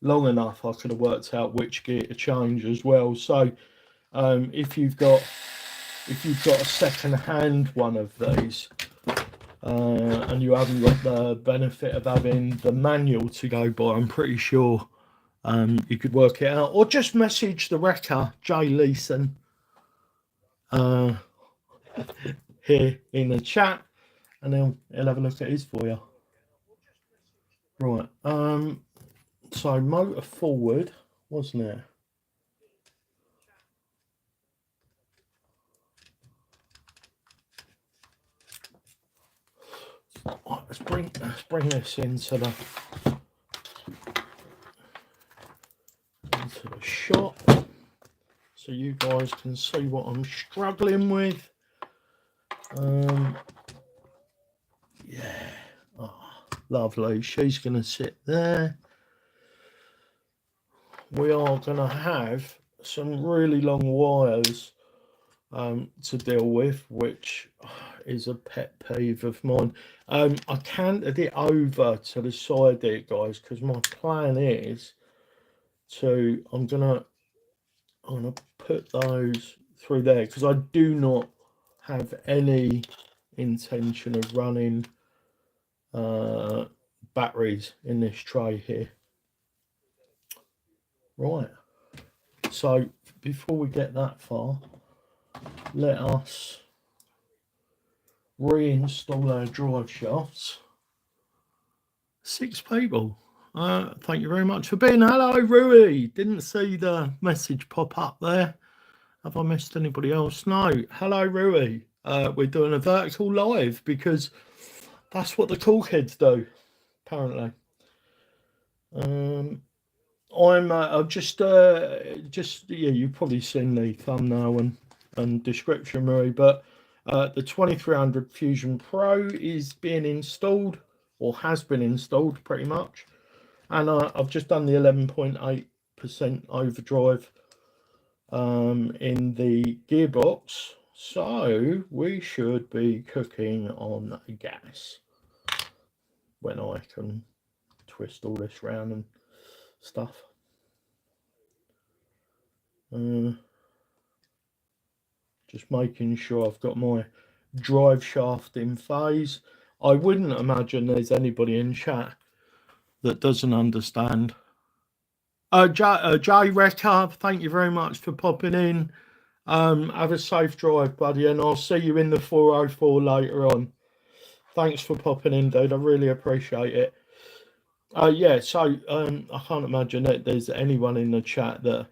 long enough, I could have worked out which gear to change as well. So if you've got a second-hand one of these and you haven't got the benefit of having the manual to go by, I'm pretty sure you could work it out, or just message the wrecker, Jay Leeson, here in the chat, and he'll have a look at his for you. Right, so motor forward, wasn't it? Right, let's bring this into the shot so you guys can see what I'm struggling with. Yeah, oh, lovely. She's going to sit there. We are going to have some really long wires to deal with, which is a pet peeve of mine. I canted it over to the side there, guys, because my plan is to I'm gonna put those through there, because I do not have any intention of running batteries in this tray here. Right, so before we get that far, let us reinstall our drive shafts. 6 people. Thank you very much for being. Hello, Rui. Didn't see the message pop up there. Have I missed anybody else? No. Hello, Rui. We're doing a vertical live because that's what the cool kids do, apparently. I've just yeah, you've probably seen the thumbnail and description, Rui, but the 2300 Fusion Pro is being installed, or has been installed pretty much, and I've just done the 11.8% overdrive in the gearbox, so we should be cooking on gas when I can twist all this round and stuff. Just making sure I've got my drive shaft in phase. I wouldn't imagine there's anybody in chat that doesn't understand. Jay Wrecker, thank you very much for popping in. Have a safe drive, buddy, and I'll see you in the 404 later on. Thanks for popping in, dude. I really appreciate it. Yeah, so I can't imagine that there's anyone in the chat that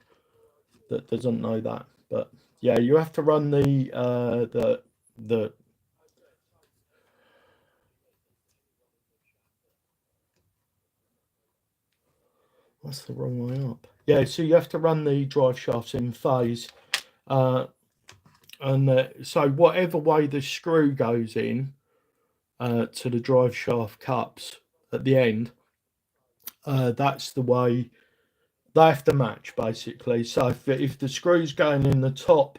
doesn't know that, but yeah, you have to run the that's the wrong way up. Yeah, so you have to run the drive shafts in phase, and so whatever way the screw goes in to the drive shaft cups at the end, that's the way they have to match, basically. So if the screw's going in the top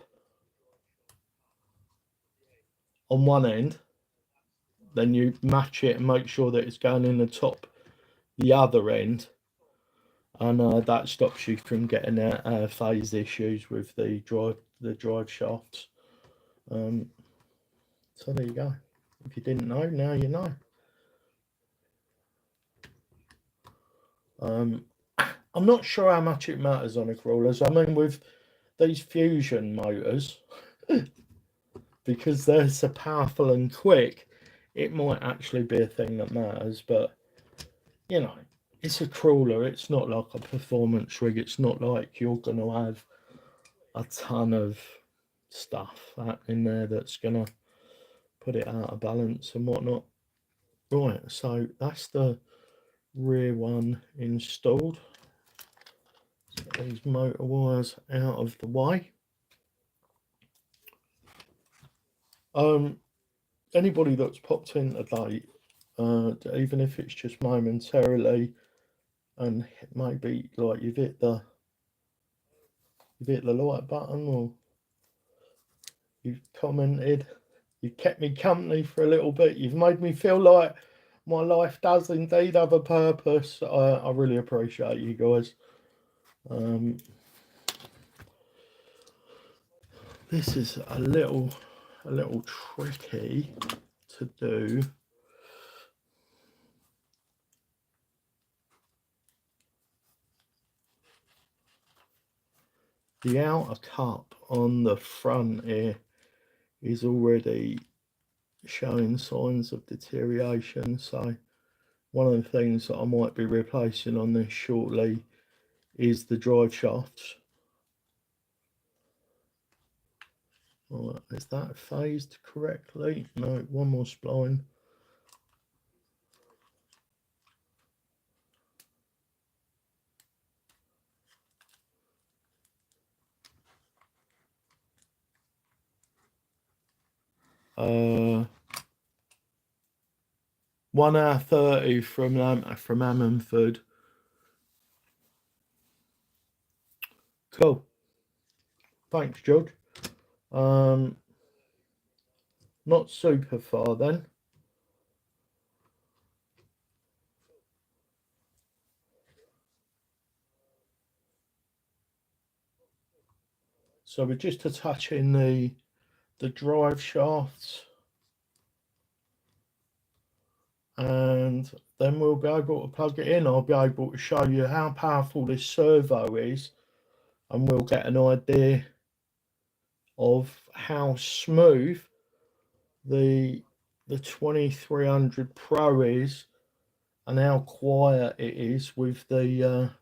on one end, then you match it and make sure that it's going in the top the other end, and that stops you from getting phase issues with the drive shafts. So there you go. If you didn't know, now you know. I'm not sure how much it matters on a crawlers. I mean, with these Fusion motors, because they're so powerful and quick, it might actually be a thing that matters. But you know, it's a crawler. It's not like a performance rig. It's not like you're going to have a ton of stuff in there that's going to put it out of balance and whatnot. Right, so that's the rear one installed. Get these motor wires out of the way. Anybody that's popped in today, even if it's just momentarily, and maybe like you've hit the like button, or you've commented, you've kept me company for a little bit, you've made me feel like my life does indeed have a purpose. I really appreciate you guys. This is a little tricky to do. The outer cup on the front here is already showing signs of deterioration, so one of the things that I might be replacing on this shortly is the drive shafts. Right, is that phased correctly? No, one more spline. Uh, 1 hour 30 from Ammanford. Cool. Thanks, George. Not super far then. So we're just attaching the drive shafts, and then we'll be able to plug it in. I'll be able to show you how powerful this servo is, and we'll get an idea of how smooth the 2300 Pro is, and how quiet it is with the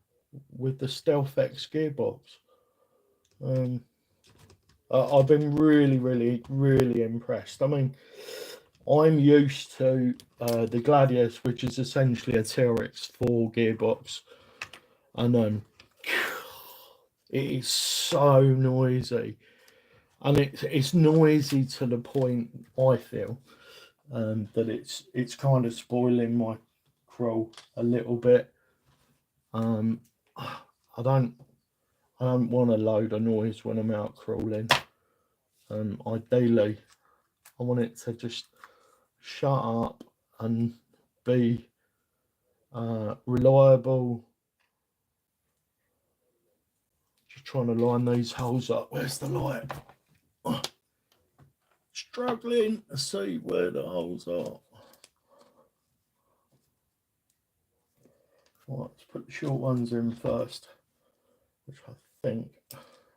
Stealth X gearbox. I've been really impressed. I mean, I'm used to the Gladius, which is essentially a TRX4 gearbox, and it is so noisy, and it's noisy to the point, I feel, that it's kind of spoiling my crawl a little bit. I don't want a load of noise when I'm out crawling. Ideally, I want it to just shut up and be reliable. Just trying to line these holes up. Where's the light? Struggling to see where the holes are. Right, let's put the short ones in first, which I think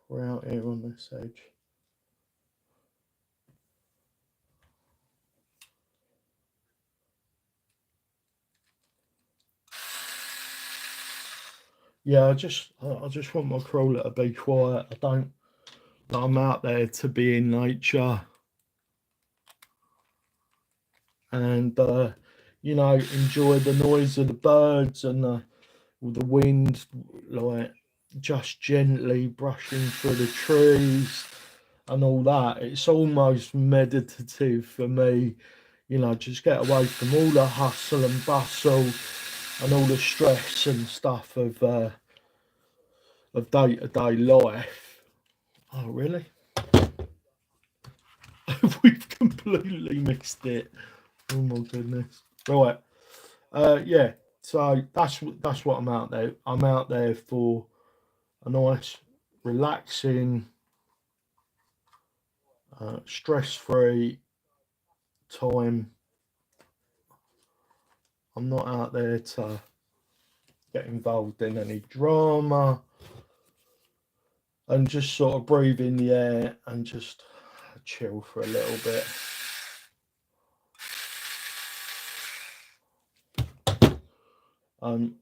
we're out here on this edge. Yeah, I just want my crawler to be quiet. I'm out there to be in nature, and you know, enjoy the noise of the birds and the wind, like just gently brushing through the trees and all that. It's almost meditative for me, you know, just get away from all the hustle and bustle and all the stress and stuff of day-to-day life. Oh, really? We've completely missed it. Oh my goodness. Right. Yeah. So that's what I'm out there. I'm out there for a nice, relaxing, stress-free time. I'm not out there to get involved in any drama, and just sort of breathe in the air and just chill for a little bit. I'm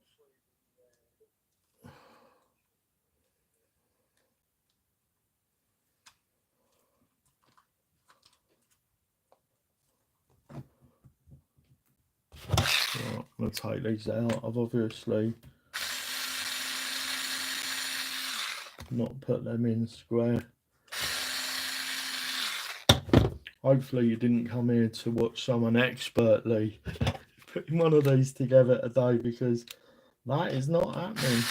going to to take these out. I've obviously not put them in square. Hopefully you didn't come here to watch someone expertly putting one of these together today, because that is not happening.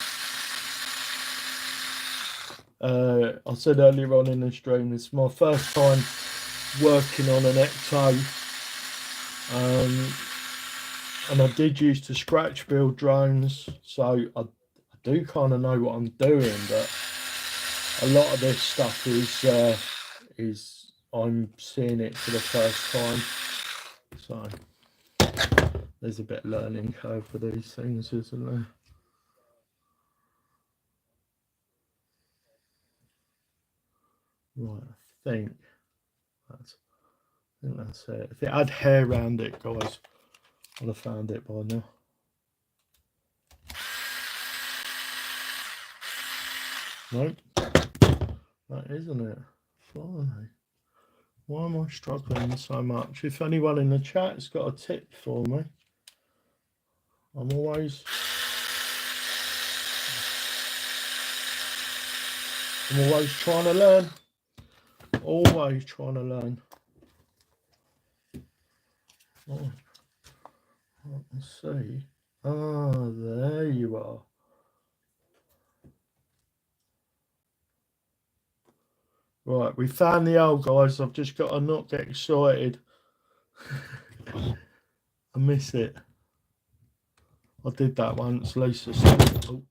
I said earlier on in the stream, this is my first time working on an Ecto, and I did used to scratch build drones, so I do kind of know what I'm doing, but a lot of this stuff is I'm seeing it for the first time, so there's a bit of learning curve for these things, isn't there? Right, I think that's it. If it had hair around it, guys, I'd have found it by now. Nope, that isn't it. Finally. Why am I struggling so much? If anyone in the chat's got a tip for me, I'm always trying to learn. Always trying to learn. Oh, let's see. Ah, there you are. Right, we found the hole, guys. I've just got to not get excited. I miss it. I did that once. Lisa still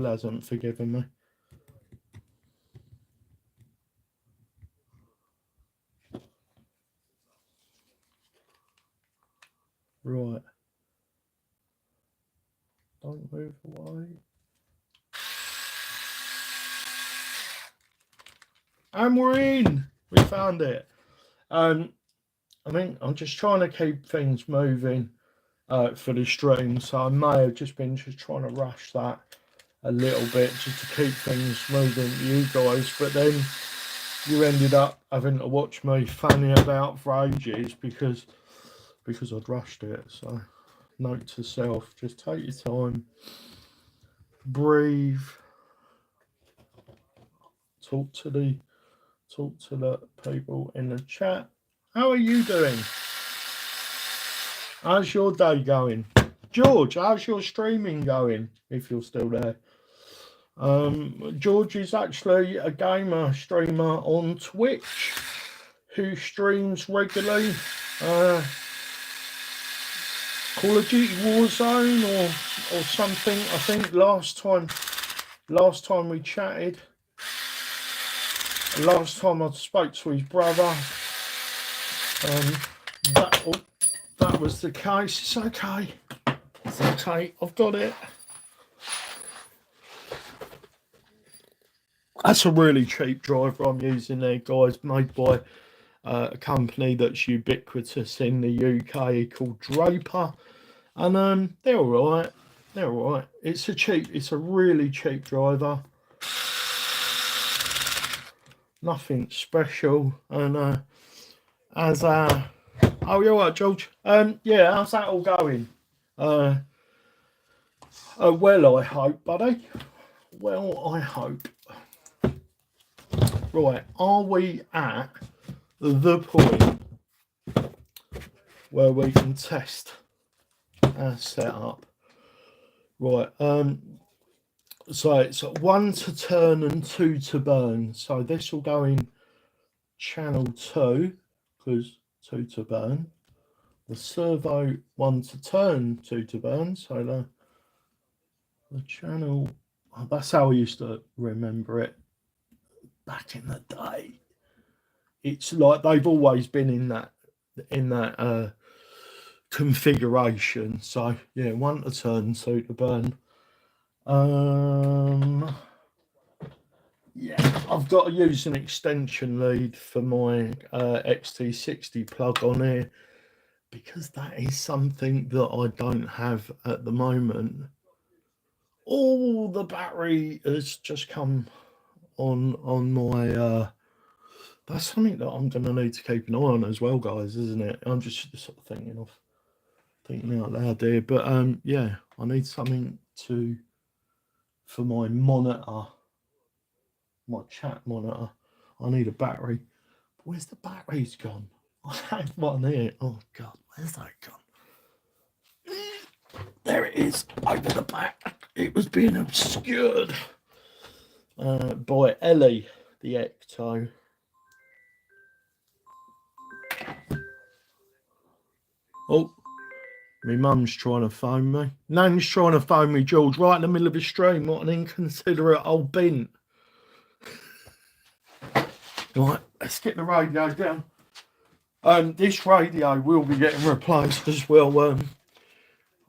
hasn't forgiven me. Right. Don't move away. And we're in. We found it. I mean, I'm just trying to keep things moving for the stream, so I may have just been trying to rush that a little bit just to keep things moving for you guys, but then you ended up having to watch me fanning about for ages because I'd rushed it. So note to self, just take your time, breathe, talk to the people in the chat. How are you doing? How's your day going? George, how's your streaming going, if you're still there? George is actually a gamer streamer on Twitch who streams regularly Call of Duty Warzone or something. I think last time we chatted, last time I spoke to his brother, that was the case. It's okay. It's okay. I've got it. That's a really cheap driver I'm using there, guys, made by a company that's ubiquitous in the UK called Draper, and they're all right. They're all right. It's a really cheap driver. Nothing special. And oh, you're right, George. Yeah, how's that all going? Well, I hope, buddy. Well, I hope. Right, are we at the point where we can test our setup? Right, so it's 1 to turn and 2 to burn. So this will go in channel 2 because 2 to burn. The servo 1 to turn, 2 to burn. So the channel, that's how I used to remember it back in the day. It's like they've always been in that configuration. So yeah, 1 to turn, 2 to burn. Yeah, I've got to use an extension lead for my XT60 plug on here because that is something that I don't have at the moment. Oh, the battery has just come on my that's something that I'm going to need to keep an eye on as well, guys, isn't it? I'm just sort of thinking of thinking out loud there, but yeah, I need something for my monitor, my chat monitor. I need a battery. Where's the batteries gone? I had one here. Oh God, where's that gone? There it is, over the back. It was being obscured by Ellie, the Ecto. Oh, my mum's trying to phone me. Nan's trying to phone me, George, right in the middle of a stream. What an inconsiderate old bint. Right, let's get the radio down. This radio will be getting replaced as well.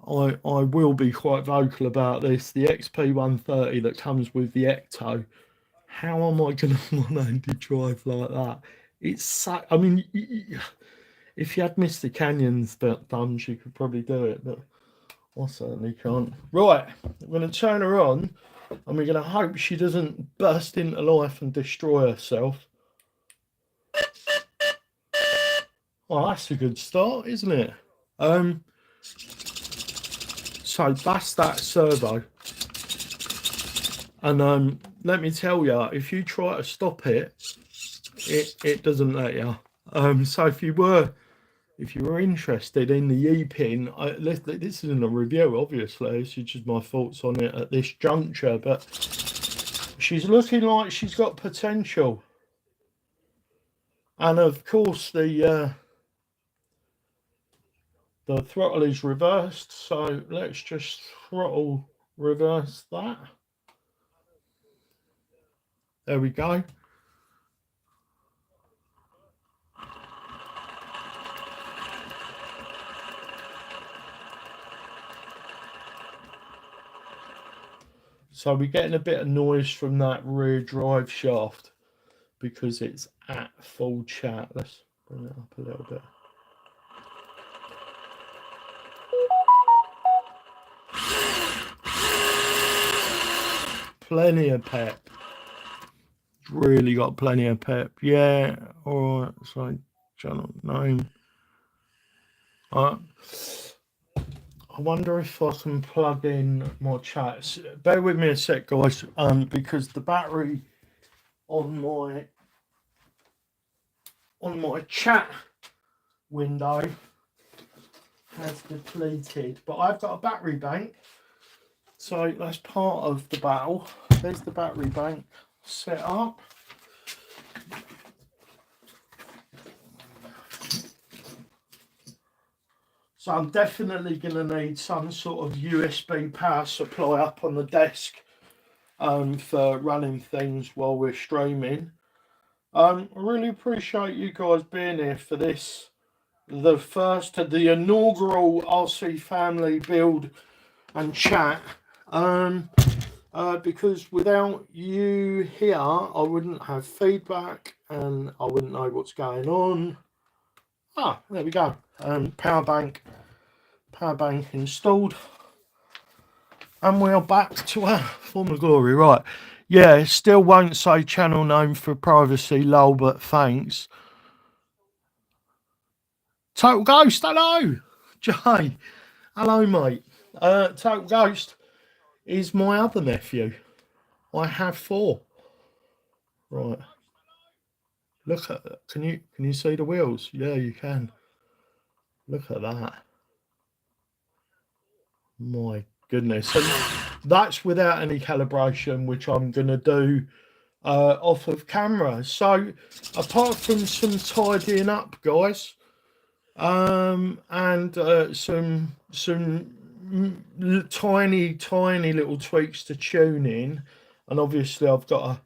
I will be quite vocal about this. The XP130 that comes with the Ecto. How am I going to one-handed drive like that? It's so, I mean, if you had Mr. Canyon's thumbs, you could probably do it, but I certainly can't. Right, I'm going to turn her on, and we're going to hope she doesn't burst into life and destroy herself. Well, that's a good start, isn't it? So that's that servo. And let me tell you, if you try to stop it, it doesn't let you. So if you were interested in the E-pin, this isn't a review, obviously. This is just my thoughts on it at this juncture. But she's looking like she's got potential. And of course, the throttle is reversed. So let's just throttle reverse that. There we go. So we're getting a bit of noise from that rear drive shaft because it's at full chat. Let's bring it up a little bit. Plenty of pep. Really got plenty of pep. Yeah, all right. So channel name. I wonder if I can plug in my chats. Bear with me a sec, guys. Because the battery on my chat window has depleted, but I've got a battery bank, so that's part of the battle. There's the battery bank set up. So I'm definitely going to need some sort of USB power supply up on the desk for running things while we're streaming. I really appreciate you guys being here for this, the inaugural RC family build and chat. Because without you here, I wouldn't have feedback and I wouldn't know what's going on. Ah, there we go. Power bank installed, and we're back to our former glory. Right, yeah, still won't say channel name for privacy, lol, but thanks. Total Ghost, hello. Jay, hello, mate. Total Ghost is my other nephew. I have 4. Right, look at, can you see the wheels? Yeah, you can. Look at that. My goodness. And that's without any calibration, which I'm going to do off of camera. So apart from some tidying up, guys, and some tiny little tweaks to tune in, and obviously I've got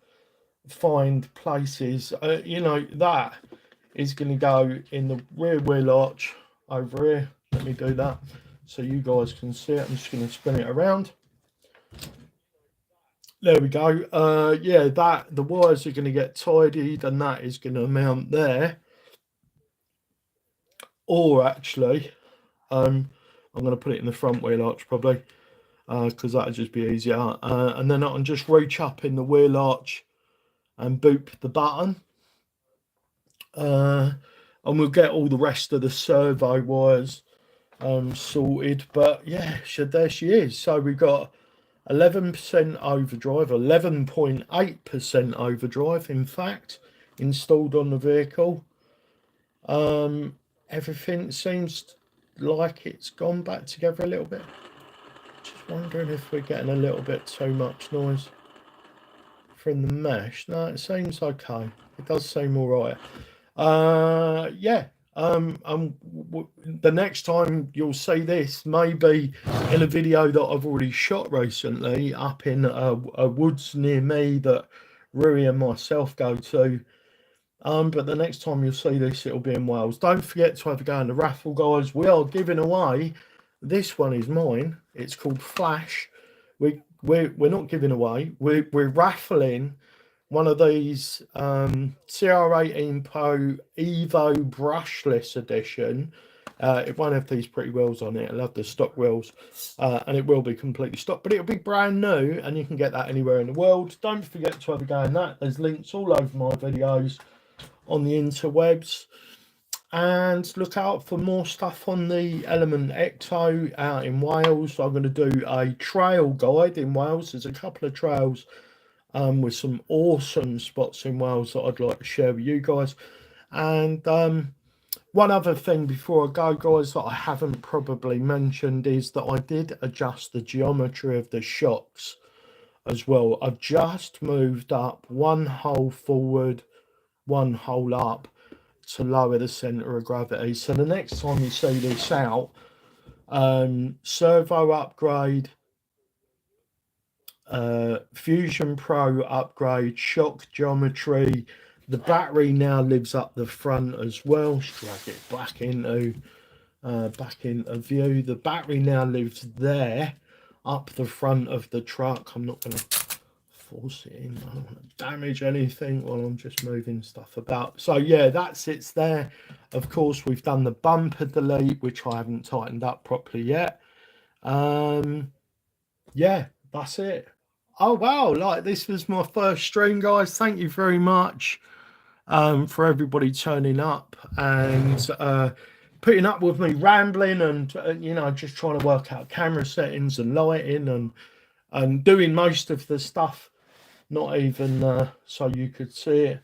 to find places, you know, that is going to go in the rear wheel arch over here. Let me do that so you guys can see it. I'm just going to spin it around. There we go. Yeah, that the wires are going to get tidied, and that is going to mount there. Or actually, I'm going to put it in the front wheel arch probably, because that'll just be easier. And then I can just reach up in the wheel arch and boop the button. And we'll get all the rest of the servo wires sorted. But yeah, so there she is. So we've got 11% overdrive, 11.8% overdrive, in fact, installed on the vehicle. Everything seems like it's gone back together a little bit. Just wondering if we're getting a little bit too much noise from the mesh. No, it seems okay. It does seem all right. Yeah. The next time you'll see this, maybe in a video that I've already shot recently up in a woods near me that Rui and myself go to. But the next time you'll see this, it'll be in Wales. Don't forget to have a go in the raffle, guys. We are giving away. This one is mine. It's called Flash. We're not giving away. We're raffling one of these CR18 Pro Evo brushless edition. It won't have these pretty wheels on it. It'll have the stock wheels, and it will be completely stock, but it'll be brand new, and you can get that anywhere in the world. Don't forget to have a go in that. There's links all over my videos on the interwebs, and look out for more stuff on the Element Ecto out in Wales. I'm going to do a trail guide in Wales. There's a couple of trails with some awesome spots in Wales that I'd like to share with you guys. And one other thing before I go, guys, that I haven't probably mentioned is that I did adjust the geometry of the shocks as well. I've just moved up one hole forward, one hole up to lower the center of gravity. So the next time you see this out, servo upgrade, Fusion Pro upgrade, shock geometry. The battery now lives up the front as well. Drag it back into view. The battery now lives there up the front of the truck. I'm not going to force it in. I don't want to damage anything while I'm just moving stuff about. So yeah, that sits there. Of course, we've done the bumper delete, which I haven't tightened up properly yet. Yeah, that's it. Oh wow, like this was my first stream, guys. Thank you very much for everybody turning up and putting up with me rambling and you know, just trying to work out camera settings and lighting and doing most of the stuff not even so you could see it.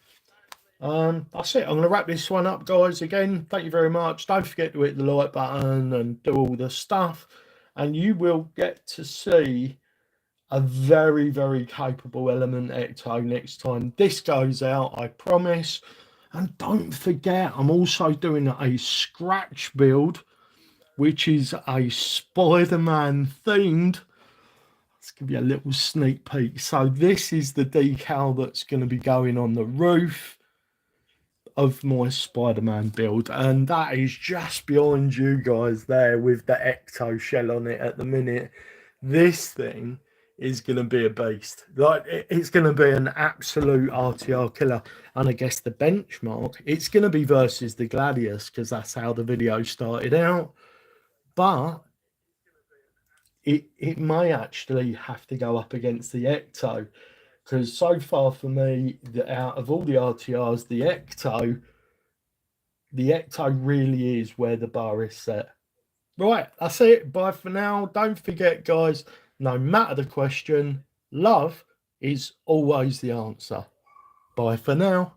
That's it. I'm going to wrap this one up, guys. Again, thank you very much. Don't forget to hit the like button and do all the stuff, and you will get to see a very, very capable Element Ecto next time this goes out, I promise. And don't forget, I'm also doing a scratch build, which is a Spider-Man themed. Let's give you a little sneak peek. So this is the decal that's going to be going on the roof of my Spider-Man build, and that is just behind you guys there with the Ecto shell on it at the minute. This thing is going to be a beast. Like, it's going to be an absolute RTR killer. And I guess the benchmark, it's going to be versus the Gladius, because that's how the video started out. But it may actually have to go up against the Ecto, because so far for me, out of all the RTRs, the Ecto really is where the bar is set. Right, that's it. Bye for now. Don't forget, guys, no matter the question, love is always the answer. Bye for now.